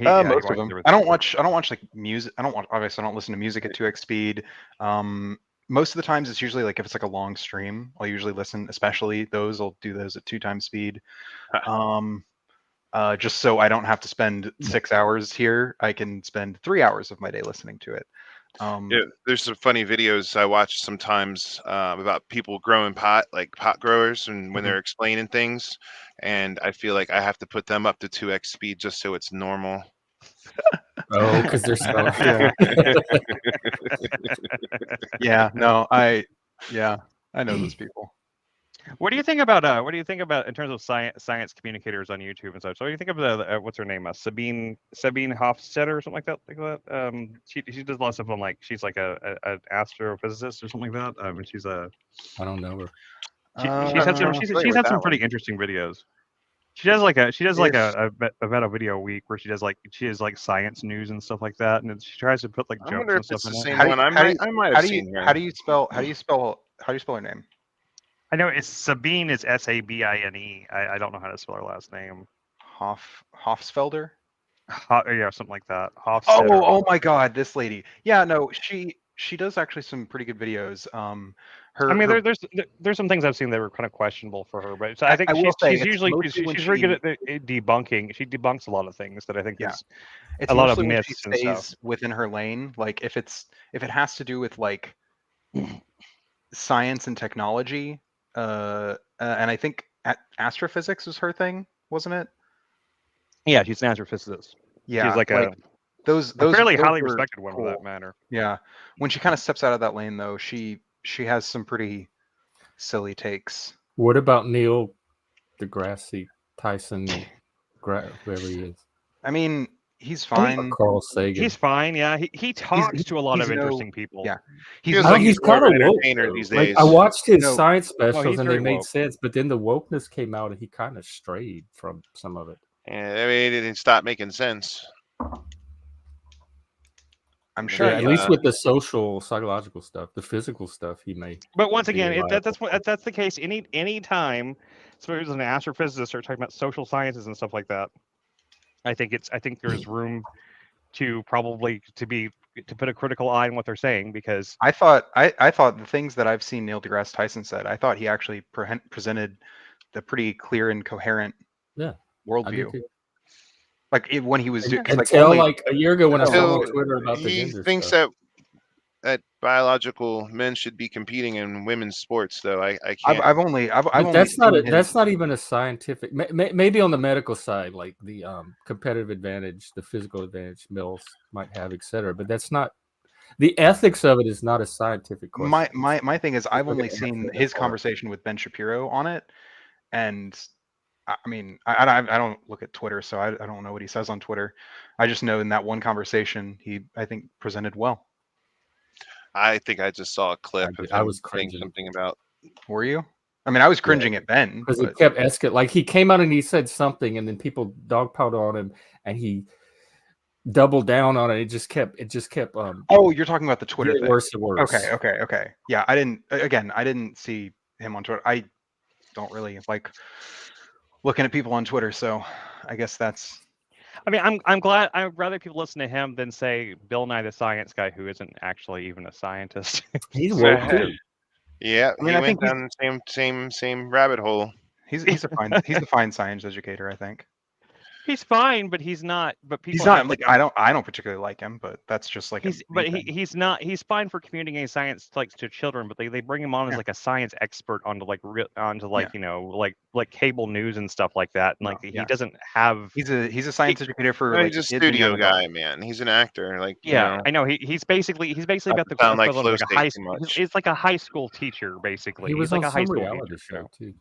Most of them. I don't watch like music. Obviously I don't listen to music at 2x speed. Most of the times it's usually like if it's like a long stream, I'll usually listen, especially those, I'll do those at 2x speed. Just so I don't have to spend 6 hours here. I can spend 3 hours of my day listening to it. There's some funny videos I watch sometimes about people growing pot, like pot growers, and when they're explaining things, and I feel like I have to put them up to 2x speed just so it's normal. Oh, because they're so I know those people. What do you think about in terms of science communicators on YouTube and such? So what do you think of what's her name? Sabine Hofstetter or something like that? She does a lot of stuff on like she's like an astrophysicist or something like that. She's a I don't know her. She's had some pretty interesting videos. She does like a meta video a week where she has like science news and stuff like that, and she tries to put like jokes and stuff in it. How do you spell her name? I know it's Sabine is Sabine. I don't know how to spell her last name. Hofsfelder? Yeah, something like that. Oh my God, this lady. Yeah, no, she does actually some pretty good videos. There's some things I've seen that were kind of questionable for her, but I think she's very good at debunking. She debunks a lot of things that I think is a lot of myths and stuff within her lane. Like if it has to do with like science and technology. And I think astrophysics was her thing, wasn't it? Yeah, she's an astrophysicist. Yeah, she's like a fairly highly respected one for that matter. Yeah, when she kind of steps out of that lane, though, she has some pretty silly takes. What about Neil deGrasse Tyson, whoever he is? I mean, he's fine. Carl Sagan. He's fine. Yeah, he talks to a lot of interesting people. Yeah, he's kind of woke these days. I watched his science specials and they made sense, but then the wokeness came out and he kind of strayed from some of it. Yeah, I mean, it didn't stop making sense. I'm sure. At least with the social, psychological stuff, the physical stuff he made. But once again, that's the case. Any time, so as an astrophysicist or talking about social sciences and stuff like that, I think there's room to put a critical eye on what they're saying, because I thought the things that I've seen Neil deGrasse Tyson said, I thought he actually presented the pretty clear and coherent worldview. Like when he was doing, until like a year ago when I saw on Twitter about the gender thinks stuff. biological men should be competing in women's sports, though. I can't. I've only That's not even a scientific. Maybe on the medical side, like the competitive advantage, the physical advantage males might have, etc. But that's not. The ethics of it is not a scientific question. My thing is, I've only seen his conversation with Ben Shapiro on it, and I mean, I don't look at Twitter, so I don't know what he says on Twitter. I just know in that one conversation, I think presented well. I think I just saw a clip of him was saying cringing. something about. Were you? I mean, I was cringing at Ben because it kept escalating. Like he came out and he said something, and then people dogpiled on him, and he doubled down on it. It just kept. Oh, you're talking about the Twitter thing. Worse and worse. Okay. Yeah, I didn't see him on Twitter. I don't really like looking at people on Twitter, so I guess that's. I mean, I'm glad. I'd rather people listen to him than say Bill Nye the Science Guy, who isn't actually even a scientist. He's woke too. Yeah, I mean, he went down the same rabbit hole. He's a fine science educator, I think. He's fine, but he's not. But people he's not like I don't particularly like him, but that's just like he's not. He's fine for communicating science like to children, but they bring him on as like a science expert onto you know like cable news and stuff like that, and like he doesn't have. He's a science educator for he's a studio guy, man. He's an actor, like I know he's basically about the equivalent of like a high school. It's like a high school teacher basically. He was like on a high school reality teacher show too.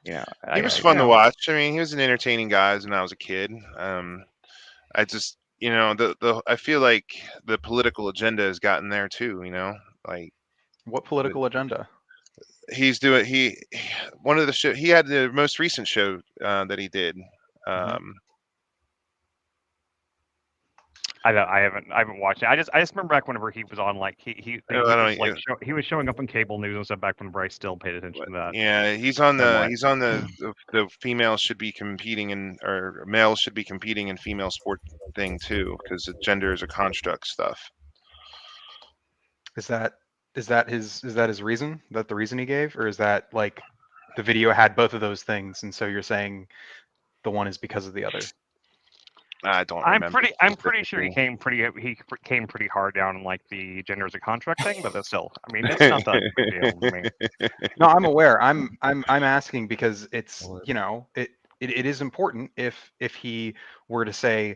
Yeah. He was fun to watch. I mean, he was an entertaining guy when I was a kid. I just, I feel like the political agenda has gotten there too. Like what political agenda? He's doing. One of the show. He had the most recent show that he did. I haven't watched it. I just remember back whenever he was on like he was showing up on cable news and stuff back whenever I still paid attention to that. Yeah, he's on the females should be competing or males should be competing in female sport thing too, because gender is a construct stuff. Is that his reason? Is that the reason he gave, or is that like the video had both of those things, and so you're saying the one is because of the other? I don't remember. I'm pretty sure he came pretty hard down on like the gender as a contract thing, but that's still. I mean, it's not that big deal to me. No, I'm aware. I'm asking because it's it is important if he were to say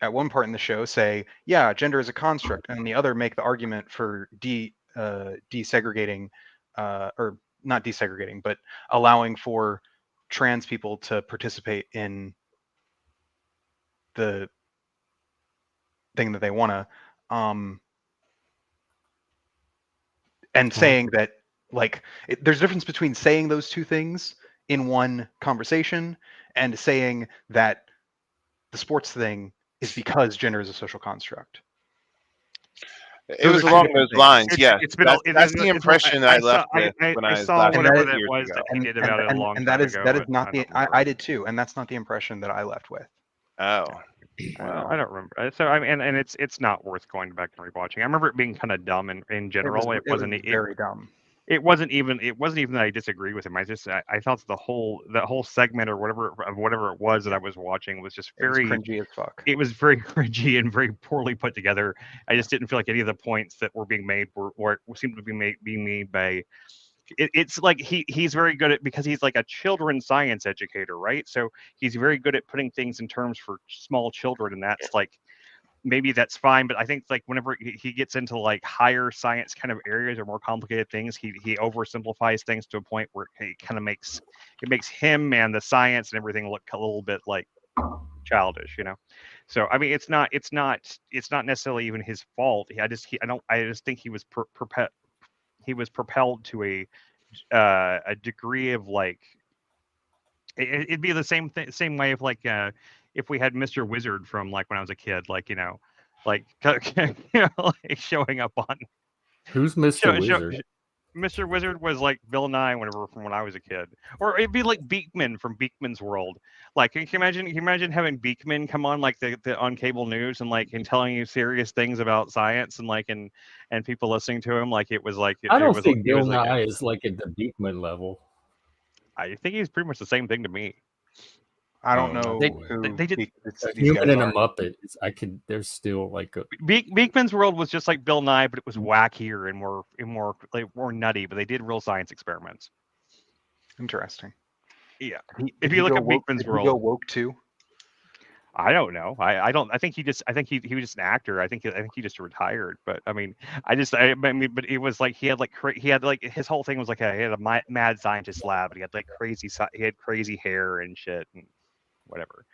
at one part in the show say gender is a construct, and the other make the argument for desegregating or not desegregating, but allowing for trans people to participate in the thing that they want to and saying that like there's a difference between saying those two things in one conversation and saying that the sports thing is because gender is a social construct. It was along those lines, that's the impression I left with when I saw whatever that was that he did about it a long time ago. That is not I did too, and that's not the impression that I left with. Oh, wow. I don't remember. So I mean, and it's not worth going back and rewatching. I remember it being kind of dumb in general. It wasn't very dumb. It wasn't even that I disagreed with him. I thought the whole segment or whatever it was that I was watching was just very cringy as fuck. It was very cringy and very poorly put together. I just didn't feel like any of the points that were being made were seemed to be being made by. It's like he's very good at, because he's like a children's science educator, right? So he's very good at putting things in terms for small children, and that's like maybe that's fine, but I think like whenever he gets into like higher science kind of areas or more complicated things, he oversimplifies things to a point where it kind of makes him and the science and everything look a little bit like childish, So I mean, it's not necessarily even his fault. I just think he was propelled to a degree of like it'd be the same way of like if we had Mr. Wizard from like when I was a kid, like like showing up on. Who's Mr. Wizard? Mr. Wizard was like Bill Nye from when I was a kid, or it'd be like Beekman from Beekman's World. Like, can you imagine having Beekman come on like the on cable news and like and telling you serious things about science and like and people listening to him like it was like. I don't think Bill Nye is like at the Beekman level. I think he's pretty much the same thing to me. I don't know who they did a human and a Muppet. There's still like a Beekman's World was just like Bill Nye, but it was wackier and more nutty. But they did real science experiments. Interesting. Yeah. If you look at Beekman's World, go woke too. I don't know. I don't. I think he was just an actor. I think he just retired. But I mean, but it was like he had his whole thing was like he had a mad scientist lab, and he had like crazy hair and shit and whatever.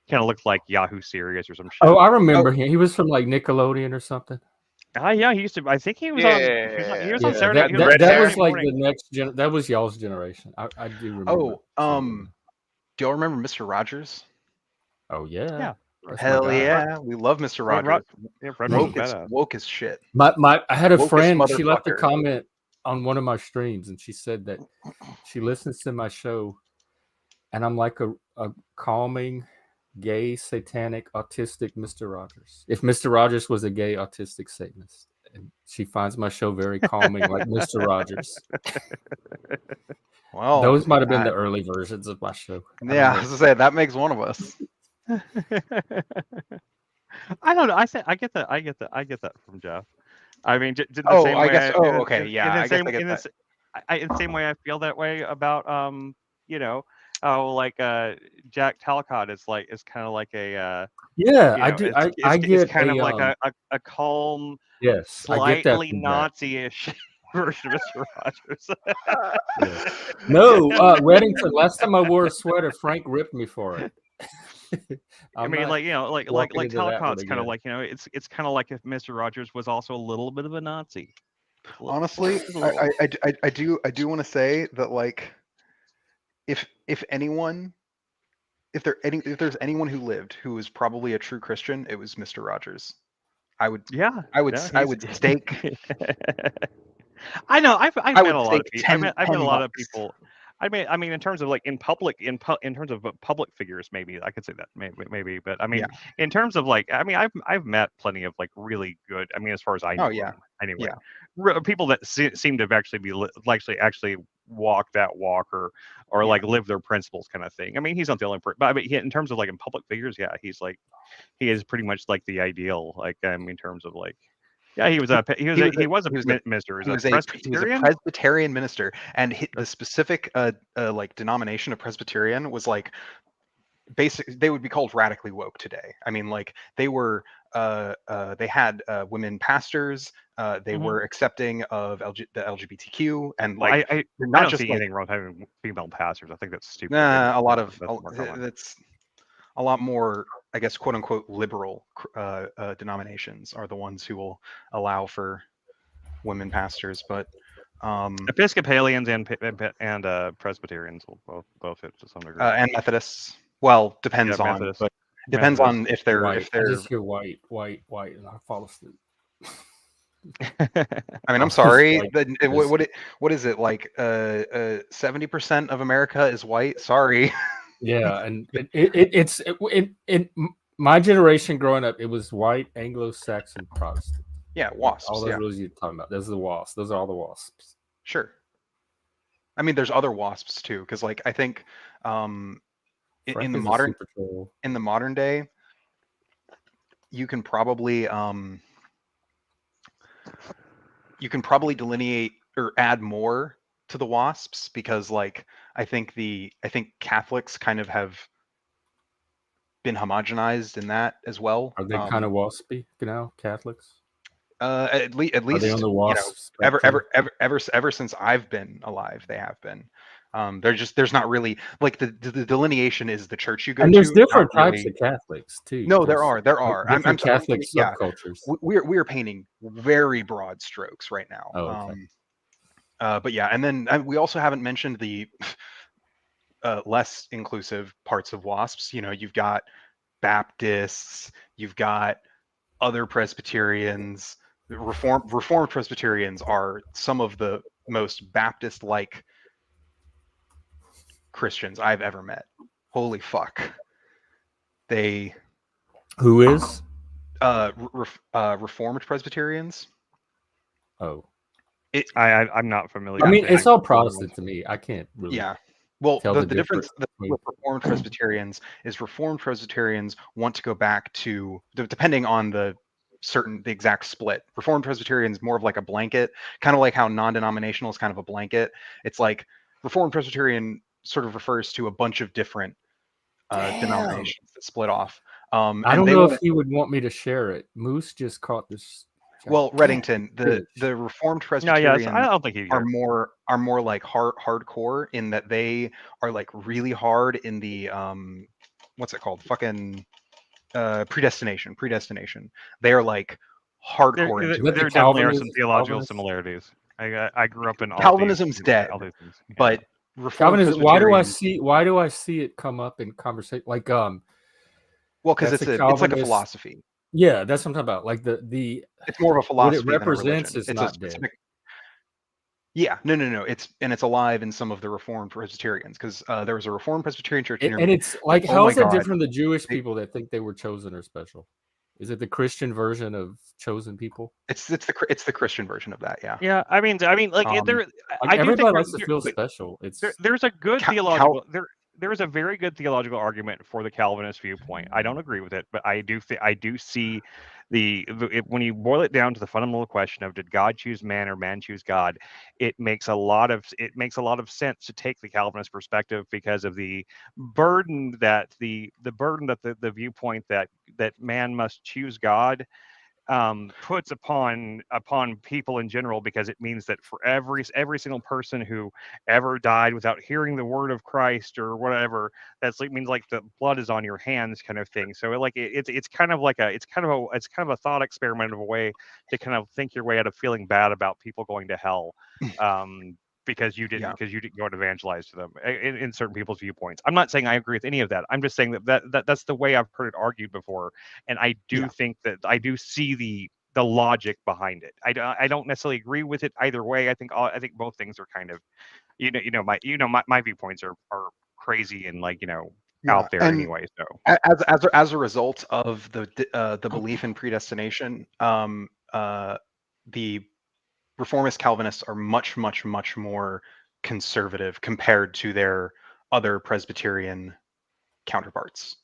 Kind of looked like Yahoo Serious or some shit. Oh, I remember him. He was from like Nickelodeon or something. Yeah, he used to. I think he was on. He was on Saturday. That was like the next gen. That was y'all's generation. I do remember. Do y'all remember Mr. Rogers? Oh yeah. Hell yeah, we love Mr. Rogers. Woke as shit. I had a friend. She left a comment on one of my streams, and she said that she listens to my show, and I'm like a calming, gay, satanic, autistic Mr. Rogers. If Mr. Rogers was a gay, autistic Satanist, and she finds my show very calming, like Mr. Rogers. Well, those might have been the early versions of my show. Yeah, I was gonna say that makes one of us. I don't know. I get that from Jeff. I mean, in the same way. I guess. Okay, yeah. In the same way, I feel that way about Jack Talcott is kind of like a I do. I get kind of like a calm, slightly Nazi-ish version of Mr. Rogers. No, Reddington. Last time I wore a sweater, Frank ripped me for it. I mean, like Talcott's kind of like, it's kind of like if Mr. Rogers was also a little bit of a Nazi. Honestly, I do want to say that, like, if there's anyone who lived who was probably a true Christian, it was Mr. Rogers. I would stake. I know. I've met a lot of people. I've met a lot of people. I mean, in terms of like in terms of public figures, maybe I could say that maybe, but I mean, in terms of like, I mean, I've met plenty of like really good. I mean, as far as I know, anyway, people that seem to have actually walk that walk or like live their principles, kind of thing. I mean, he's not the only person, but I mean, in terms of like in public figures, he is pretty much like the ideal. Like, in terms of like. Yeah, he was a minister. He was a Presbyterian minister, and the specific like denomination of Presbyterian was like basically they would be called radically woke today. I mean, like they were they had women pastors. They were accepting of the LGBTQ, and like I don't see anything wrong with having female pastors. I think that's stupid. That's a lot more, I guess, quote unquote liberal denominations are the ones who will allow for women pastors, but Episcopalians and Presbyterians will both hit to some degree, and Methodists. Well, depends on if they're white. I just hear white, and I fall asleep. I mean, I'm sorry. What is it like? 70% of America is white. Sorry. Yeah, and it's my generation growing up, it was white, Anglo-Saxon, Protestant. Yeah, WASPs. All those rules you're talking about. Those are the WASPs. Those are all the WASPs. Sure. I mean, there's other WASPs too, because like I think in the modern day, you can probably delineate or add more to the WASPs, because like I think Catholics kind of have been homogenized in that as well. Are they kind of waspy now, Catholics? At least are they on the wasp ever since I've been alive, they have been. There's not really like the delineation is the church you go to. And there's different types of Catholics too. No, there are. I'm Catholic subcultures. We are painting very broad strokes right now. Oh, okay. But yeah, and then we also haven't mentioned the less inclusive parts of WASPs. You know, you've got Baptists, you've got other Presbyterians. Reformed Presbyterians are some of the most Baptist-like Christians I've ever met. Holy fuck. Who is? Reformed Presbyterians. Oh. I'm not familiar. I mean, it's all Protestant to me. I can't really. Yeah. Well, the difference with Reformed Presbyterians is Reformed Presbyterians want to go back to, depending on the exact split. Reformed Presbyterians more of like a blanket, kind of like how non-denominational is kind of a blanket. It's like Reformed Presbyterian sort of refers to a bunch of different denominations that split off. I don't know if he would want me to share it. Moose just caught this. Well, Reddington, the Reformed Presbyterians I don't think are more like hardcore in that they are like really hard in the what's it called? Fucking predestination. They are like hardcore. There definitely are some theological similarities. I grew up in all Calvinism's dead, all these things. Yeah. But Calvinism. Why do I see it come up in conversation? Like well, because it's like a philosophy. Yeah, that's what I'm talking about. Like the it's more of a philosophy. What it represents is it's not dead. Yeah, no. It's alive in some of the Reformed Presbyterians because there was a Reformed Presbyterian church, and it's like, how is it different from the Jewish people that think they were chosen or special? Is it the Christian version of chosen people? It's the Christian version of that. Yeah. Yeah, I mean, like everybody likes to feel special. There's a good theological there is a very good theological argument for the Calvinist viewpoint. I don't agree with it, but I do see when you boil it down to the fundamental question of did God choose man or man choose God, it makes a lot of sense to take the Calvinist perspective because of the burden that the viewpoint that man must choose God puts upon people in general, because it means that for every single person who ever died without hearing the word of Christ or whatever, that's like means like the blood is on your hands kind of thing. So it's kind of a thought experiment of a way to kind of think your way out of feeling bad about people going to hell. Because you didn't go and evangelize to them in certain people's viewpoints. I'm not saying I agree with any of that. I'm just saying that's the way I've heard it argued before, and I do think that I do see the logic behind it. I don't necessarily agree with it either way. I think both things are kind of my viewpoints are crazy and out there anyway. So as a result of the belief in predestination, the Reformist Calvinists are much more conservative compared to their other Presbyterian counterparts.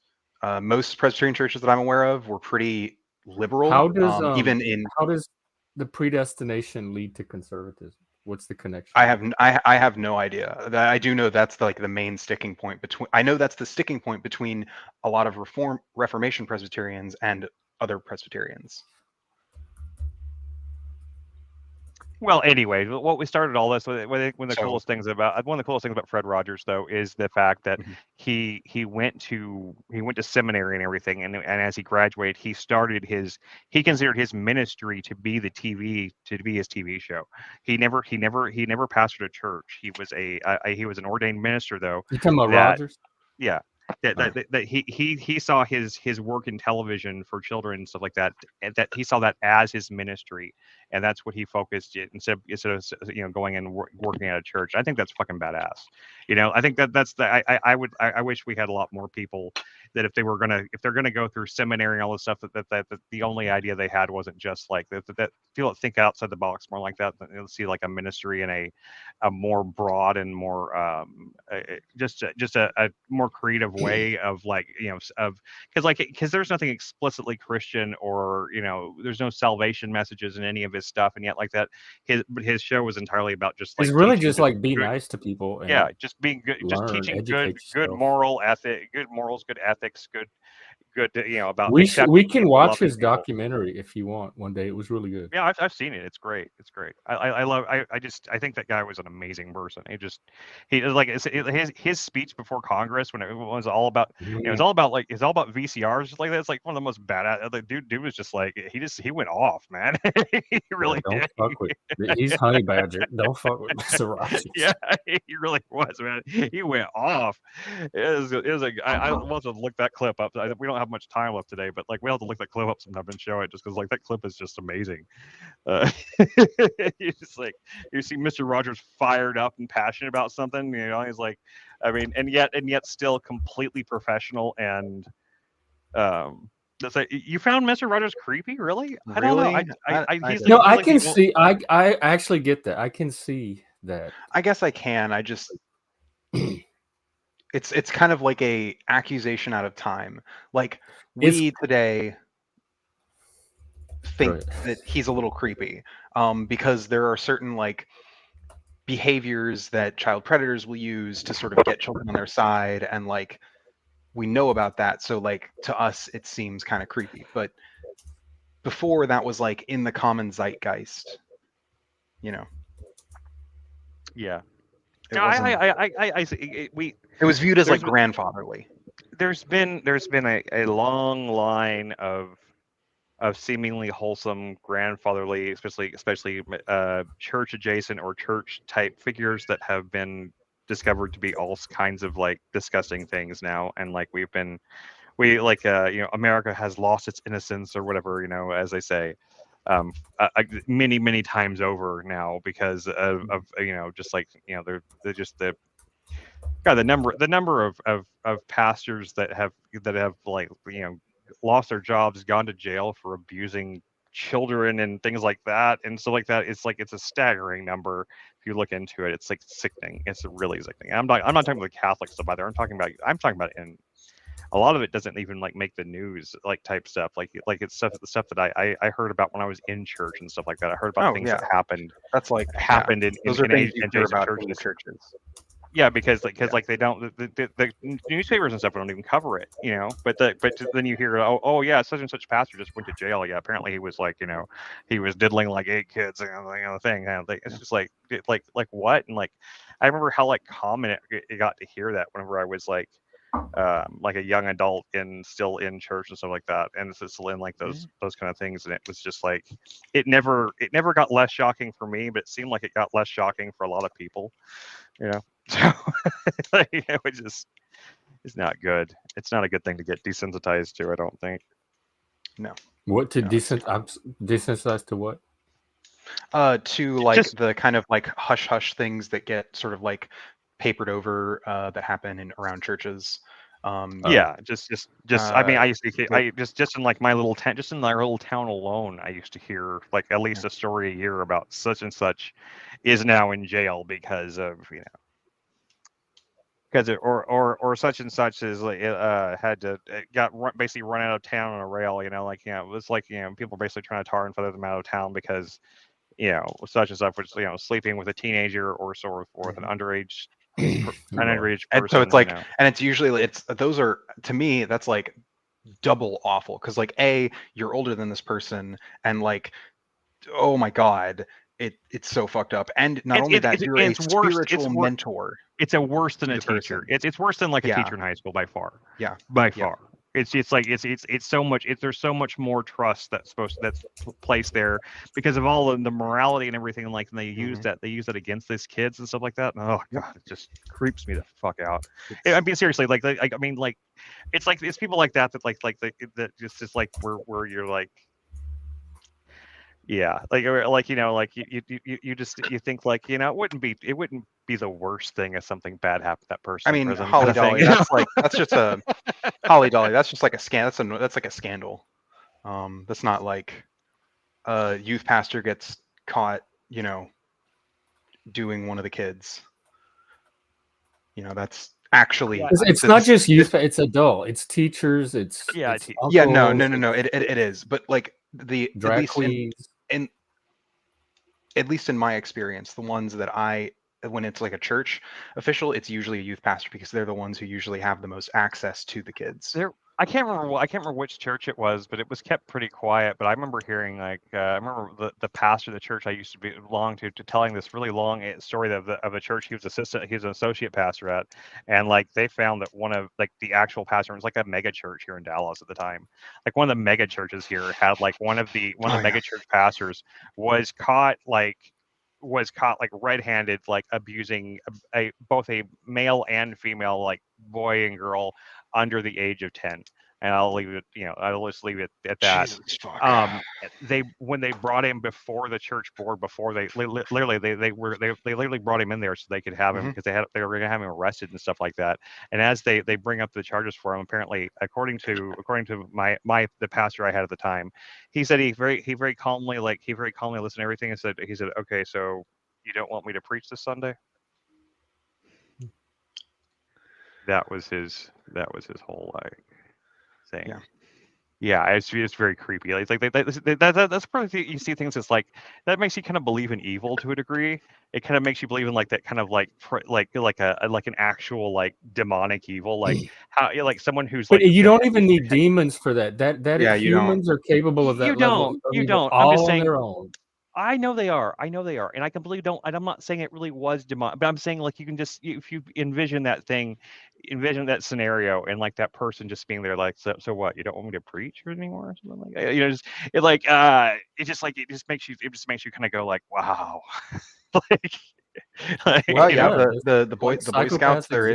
Most Presbyterian churches that I'm aware of were pretty liberal. How does the predestination lead to conservatism? What's the connection? I have no idea. I do know that's like the main sticking point between. I know that's the sticking point between a lot of Reformation Presbyterians and other Presbyterians. Well, anyway, what we started all this with, one of the coolest things about Fred Rogers, though, is the fact that he went to seminary and everything, and as he graduated, he considered his ministry to be his TV show. He never pastored a church. He was an ordained minister, though. You talking about Rogers? Yeah. That he saw his work in television for children and stuff like that, and that he saw that as his ministry, and that's what he focused it instead of going and working at a church. I think that's fucking badass. I think that's I wish we had a lot more people that if they're gonna go through seminary and all this stuff, that the only idea they had wasn't just like that think outside the box more like that. They'll see like a ministry in a more broad and more just a more creative way of because there's nothing explicitly Christian or there's no salvation messages in any of his stuff, and yet like that his show was entirely about just like it's really just like be nice to people and just being good, just teaching good moral ethic, good morals, good ethics, good about we can watch his documentary if you want one day. It was really good. Yeah, I've seen it. It's great. I think that guy was an amazing person. His speech before Congress when it was all about it was all about VCRs, just like that. It's like one of the most badass. The dude was just like he went off, man. He really did. Fuck with he's honey badger. Don't fuck with Mr. Rogers. Yeah, he really was, man. He went off. I want to look that clip up. We don't have much time left today, but we have to look that clip up sometime and show it, just because that clip is just amazing. You see Mr. Rogers fired up and passionate about something. He's like, and yet still completely professional and you found Mr. Rogers creepy, really? I don't know. I can see. I actually get that. I can see that. I guess I can. I just It's kind of like a accusation out of time. Like we today think that he's a little creepy, because there are certain like behaviors that child predators will use to sort of get children on their side, and like we know about that. So like to us, it seems kind of creepy, but before that was like in the common zeitgeist, you know. Yeah. It was viewed as like grandfatherly. There's been a long line of seemingly wholesome grandfatherly, especially church adjacent or church type figures that have been discovered to be all kinds of like disgusting things now, and like America has lost its innocence or whatever, as they say, many times over now because of just like they're just the number of pastors that have like lost their jobs, gone to jail for abusing children and things like that and stuff like that. It's a staggering number if you look into it. It's like sickening. It's really sickening. I'm not talking about the Catholic stuff either. I'm talking about in a lot of it doesn't even like make the news, like type stuff, like it's the stuff that I heard about when I was in church and stuff like that. I heard about things that happened. That's like happened in those are things you hear about churches. in the churches. Yeah, because they don't the newspapers and stuff don't even cover it, But then you hear, oh yeah, such and such pastor just went to jail. Yeah, apparently he was like, he was diddling like 8 kids and thing. It's just like what? And like I remember how like common it got to hear that whenever I was like a young adult and still in church and stuff like that, and it's still in like those kind of things. And it was just like it never got less shocking for me, but it seemed like it got less shocking for a lot of people, So it just is not good. It's not a good thing to get desensitized to, I don't think. No. What to desensitized to what? To like just the kind of like hush things that get sort of like papered over that happen around churches. Just I mean, I used to just in like my little town, just in my little town alone, I used to hear like at least a story a year about such and such is now in jail because of or such and such is like basically run out of town on a rail. It was like people basically trying to tar and feather them out of town because such and such was sleeping with a teenager or so forth, an underage person. And so it's like, and it's usually those are, to me, that's like double awful because like you're older than this person, and like, oh my god, it's so fucked up. And not only that, you're a spiritual mentor. It's worse than a teacher. It's worse than like a teacher in high school by far. Yeah, by far. It's like it's so much. There's so much more trust that's placed there because of all of the morality and everything. Like and they use that against these kids and stuff like that. And, oh god, it just creeps me the fuck out. I mean seriously, like I mean like it's people like that that just like where you're like. Yeah, like you think like it wouldn't be the worst thing if something bad happened to that person. I mean, Holly Dolly, that's just a Holly Dolly. That's just like a scandal. That's like a scandal. That's not like a youth pastor gets caught, doing one of the kids. That's actually it's not just youth. It's adult. It's teachers. It's no. It is, but like the drag queens. At least in my experience, the ones that when it's like a church official, it's usually a youth pastor because they're the ones who usually have the most access to the kids. I can't remember which church it was, but it was kept pretty quiet. But I remember hearing I remember the pastor of the church I used to belong to telling this really long story of the church he was an associate pastor at, and like they found that one of like the actual pastor was like a mega church here in Dallas at the time. Like one of the mega churches here had like one of the mega church pastors was caught like red-handed like abusing both a male and female like boy and girl under the age of 10, and I'll leave it I'll just leave it at that. When they brought him before the church board, before they literally brought him in there so they could have him because they were going to have him arrested and stuff like that. And as they bring up the charges for him, apparently according to the pastor I had at the time, he said he very calmly listened to everything and said okay, so you don't want me to preach this Sunday? That was his whole thing. Yeah, it's very creepy. It's like that's probably you see things that's like that makes you kind of believe in evil to a degree. It kind of makes you believe in like that kind of like an actual like demonic evil, like how like someone who's But like you don't even need demons for that. Humans are capable of that you level. don't. All I'm just saying. on their own. I know they are, and I completely don't. And I'm not saying it really was demonic, but I'm saying like you can just if you envision that scenario, and like that person just being there, like so what? You don't want me to preach anymore, or something like that? You know, just it just makes you kind of go like, wow, well, yeah, the Boy Scouts there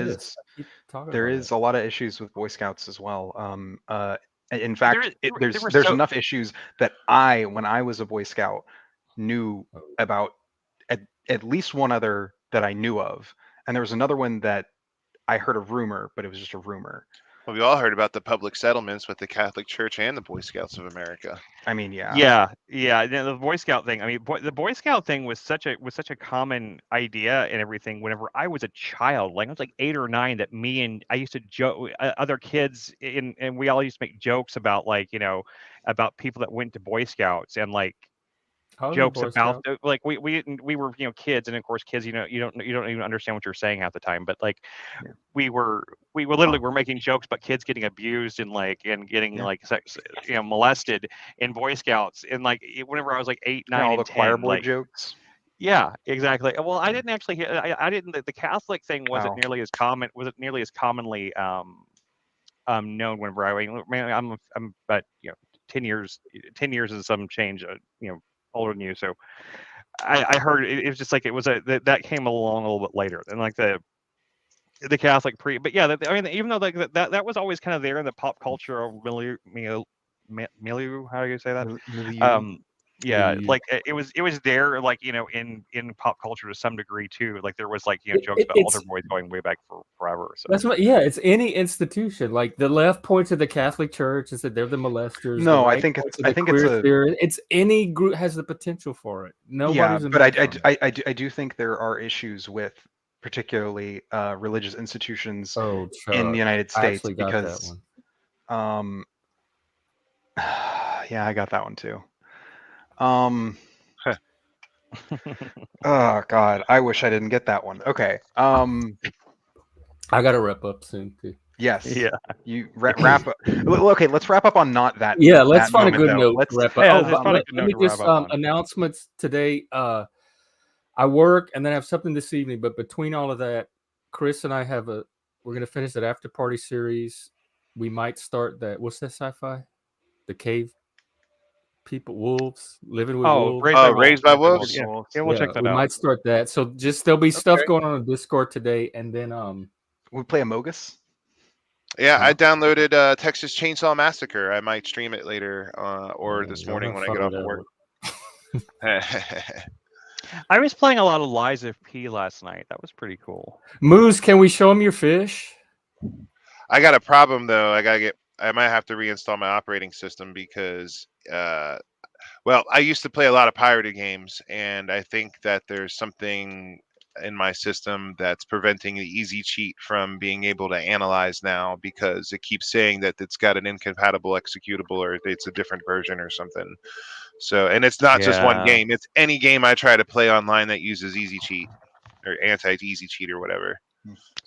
is a lot of issues with Boy Scouts as well. In fact, there's enough issues that when I was a Boy Scout, knew about at least one other that I knew of, and there was another one that I heard a rumor, but it was just a rumor. Well, we all heard about the public settlements with the Catholic Church and the Boy Scouts of America. I mean, yeah. The Boy Scout thing. I mean, the Boy Scout thing was such a common idea and everything. Whenever I was a child, like I was like 8 or 9, that me and I used to joke other kids, and we all used to make jokes about like about people that went to Boy Scouts and like jokes about like we were kids, and of course kids you don't even understand what you're saying half the time, but like we literally were making jokes about kids getting abused and getting like sex, molested in Boy Scouts, and like whenever I was like 8, 9, all and the 10, choir boy jokes. Yeah, exactly. Well, I didn't actually hear. I didn't. The Catholic thing wasn't nearly as common. Wasn't nearly as commonly known. Whenever I'm but 10 years is some change. Older than you, so I heard it was just like it was that came along a little bit later, and like the Catholic but yeah, I mean, even though like that was always kind of there in the pop culture milieu, how do you say that? Yeah, like it was there, like in pop culture to some degree too. Like there was like jokes about altar boys going way back forever. So that's what. Yeah, it's any institution. Like the left points at the Catholic Church and said they're the molesters. No, I think it's any group has the potential for it. Nobody's. Yeah, but I do think there are issues with particularly religious institutions in the United States because yeah, I got that one too. Oh God, I wish I didn't get that one. Okay. I got to wrap up soon too. Yes. Yeah. You wrap up. Okay, let's wrap up on not that. Yeah, let's find a good note. Let's wrap up. Let me just announcements today. I work and then I have something this evening, but between all of that, Chris and I we're going to finish that after party series. We might start that. What's that sci-fi? The cave people, wolves living with wolves. Raised by wolves. Yeah, we'll check that out. We might start that. So there'll be stuff going on Discord today, and then we play Amogus. Yeah, I downloaded Texas Chainsaw Massacre. I might stream it later or this morning when I get off of work. I was playing a lot of Lies of P last night. That was pretty cool. Moose, can we show them your fish? I got a problem though. I might have to reinstall my operating system because I used to play a lot of pirated games, and I think that there's something in my system that's preventing the easy cheat from being able to analyze now, because it keeps saying that it's got an incompatible executable or it's a different version or something. So, and it's not just one game, it's any game I try to play online that uses easy cheat or anti-easy cheat or whatever.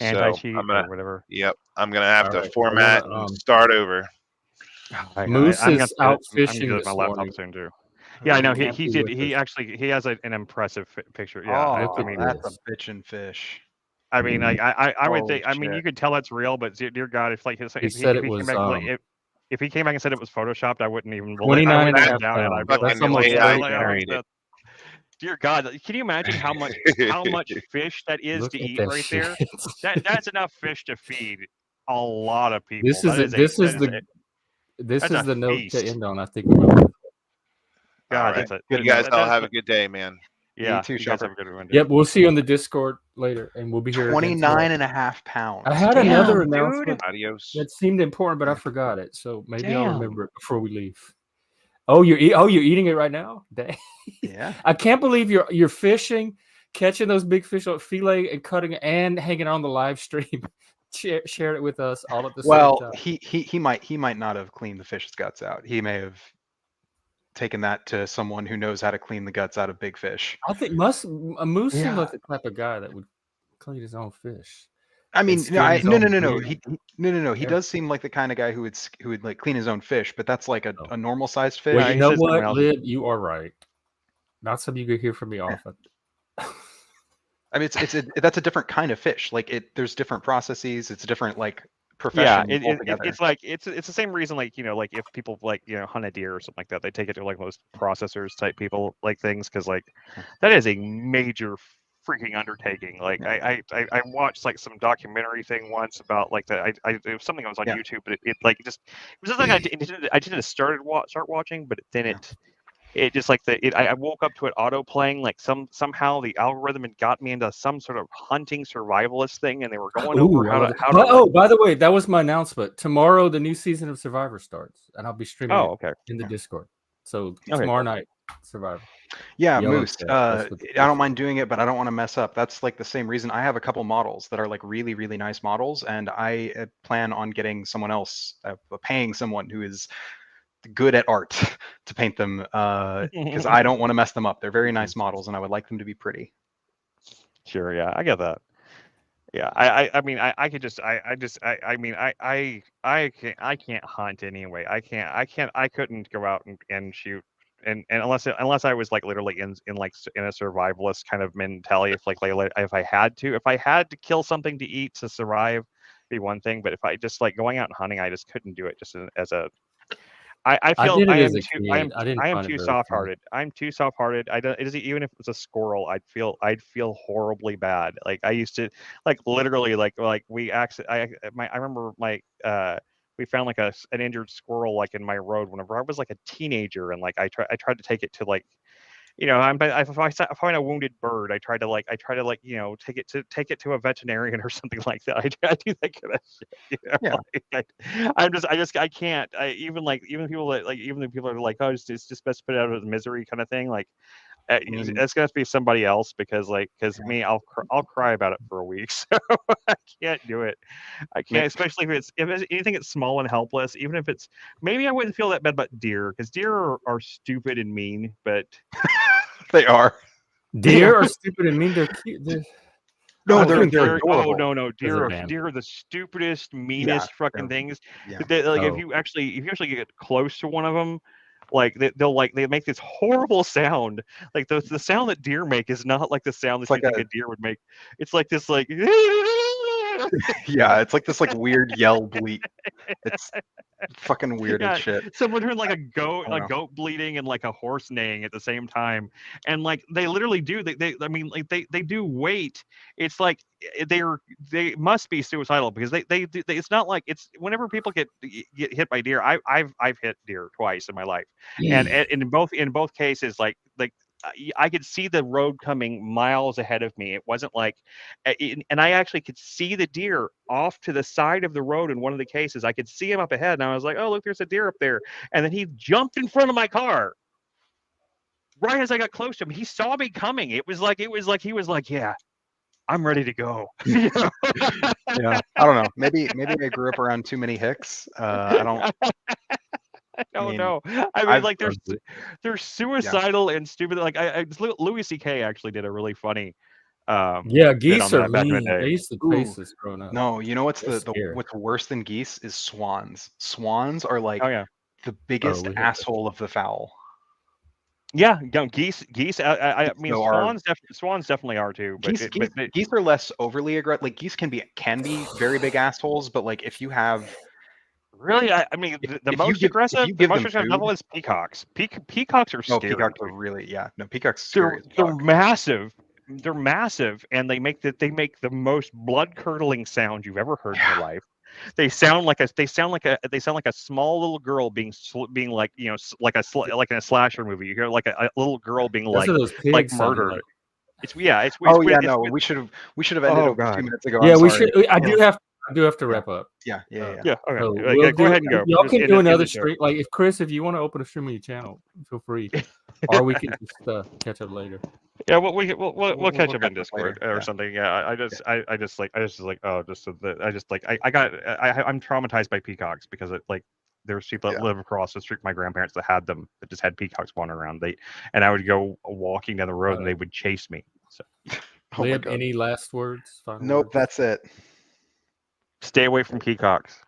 Anti-cheat or whatever. Yep. I'm going to have to format and start over. Moose is out fishing my laptop soon too. Yeah, I know. He actually has an impressive picture. Yeah, I mean that's a bitchin' fish. I mean, I would think. I mean, you could tell that's real, but dear God, if like if he came back and said it was photoshopped, I wouldn't even believe. 29.5 pounds. Dear God, can you imagine how much fish that is to eat right there? That's enough fish to feed a lot of people. This is the note to end on. I think. God, right. You guys all have a good day, man. Yeah, you too, Chopper. Have a good one. Yep, we'll see you on the Discord later, and we'll be here. 29.5 pounds. I had another announcement Adios. that seemed important, but I forgot it. So maybe I'll remember it before we leave. Oh, you're eating it right now? Dang. Yeah. I can't believe you're fishing, catching those big fish on fillet and cutting and hanging on the live stream. shared it with us all at the Well, same time. he might not have cleaned the fish's guts out. He may have taken that to someone who knows how to clean the guts out of big fish. I think Moose seemed like the type of guy that would clean his own fish. I mean, no. He does seem like the kind of guy who would like clean his own fish, but that's like a normal sized fish. Well, you know what, Lib? You are right. Not something you could hear from me often. I mean, that's a different kind of fish. Like there's different processes. It's different like profession. Yeah, it's like it's the same reason, like, you know, like if people like, you know, hunt a deer or something like that, they take it to like most processors type people like things, because like that is a major freaking undertaking. Like I watched like some documentary thing once about like that. It was something that was on YouTube, but it was something I didn't start watching, but then it just like I woke up to it auto playing, like somehow the algorithm had got me into some sort of hunting survivalist thing, and they were going over how to. By the way, that was my announcement. Tomorrow, the new season of Survivor starts, and I'll be streaming in the Discord. So tomorrow night, Survivor. Yeah, Moose. I don't mind doing it, but I don't want to mess up. That's like the same reason I have a couple models that are like really, really nice models, and I plan on getting someone else, paying someone who is good at art to paint them, because I don't want to mess them up. They're very nice models, and I would like them to be pretty. Sure, yeah, I get that. Yeah, I mean, I can't hunt anyway. I couldn't go out and shoot, and unless I was like literally in a survivalist kind of mentality. If I had to kill something to eat to survive, be one thing. But if I just like going out and hunting, I just couldn't do it. Just as a I feel I am too soft-hearted. I'm too soft-hearted. Even if it's a squirrel, I'd feel horribly bad. Like I used to, like literally, like we I remember we found like an injured squirrel like in my road whenever I was like a teenager, and like I tried to take it to like, you know, if I find a wounded bird, I try to you know, take it to a veterinarian or something like that. I do that kind of shit. You know? Yeah. Like, I can't. Even people are like, oh, it's just best to put it out of misery kind of thing. Like, it's gonna be somebody else, because me, I'll cry about it for a week. So I can't do it. I can't, especially if it's anything that's small and helpless. Even if it's, maybe I wouldn't feel that bad about deer, because deer are stupid and mean, but they are. Deer are stupid and mean. They're cute. No, they're adorable. No. Deer are the stupidest, meanest fucking things. Yeah. If you actually get close to one of them, like they make this horrible sound. Like the sound that deer make is not like the sound that you think a deer would make. It's like this like yeah, it's like this like weird yell bleat. It's fucking weird as shit. Someone heard like a goat bleating and like a horse neighing at the same time, and like they literally do. They do wait. It's like they must be suicidal, because they it's not like it's whenever people get hit by deer. I've hit deer twice in my life, and in both cases, like I could see the road coming miles ahead of me. It wasn't like, and I actually could see the deer off to the side of the road. In one of the cases, I could see him up ahead, and I was like, "Oh, look, there's a deer up there!" And then he jumped in front of my car right as I got close to him. He saw me coming. It was like he was like, "Yeah, I'm ready to go." Yeah, I don't know. Maybe I grew up around too many hicks. I don't. I mean, like they're suicidal and stupid. Like Louis C.K. actually did a really funny. Geese are mean. They used to face this growing up. No, you know what's what's worse than geese is swans. Swans are like the biggest asshole of the fowl. Yeah, geese. I mean, swans definitely are too. But geese are less overly aggressive. Like geese can be very big assholes, but like if you have. Really, I mean, the most aggressive level is peacocks. Peacocks are scary. Oh, peacocks are really, peacocks are scary. They're massive. They're massive, and they make the most blood-curdling sound you've ever heard in your life. They sound like a small little girl being like, you know, like in a slasher movie. You hear like a little girl being like murdered. We should have ended a few minutes ago. Yeah, we should. I do have I do have to wrap up. Yeah. Okay. So Go ahead and go. Y'all can do another stream. Like if Chris, if you want to open a stream on your channel, feel free. Or we can just catch up later. Yeah, we'll catch up in Discord or something. Yeah, I'm traumatized by peacocks because there's people that live across the street from my grandparents that had them, that just had peacocks wandering around. And I would go walking down the road and they would chase me. So, Lib, any last words? Nope, that's it. Stay away from peacocks.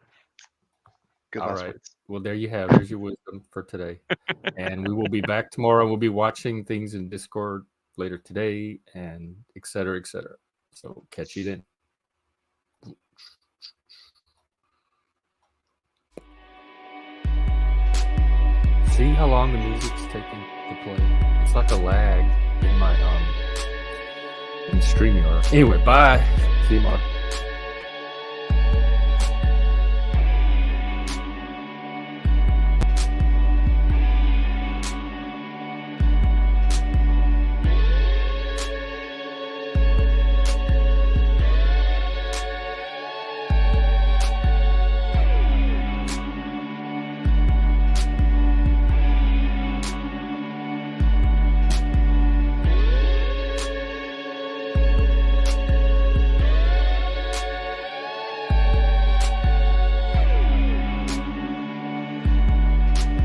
Good All last right. words. Well, there you have. There's your wisdom for today. And we will be back tomorrow. We'll be watching things in Discord later today, and et cetera, et cetera. So catch you then. See how long the music's taking to play? It's like a lag in my in StreamYard. Anyway, bye. See you tomorrow.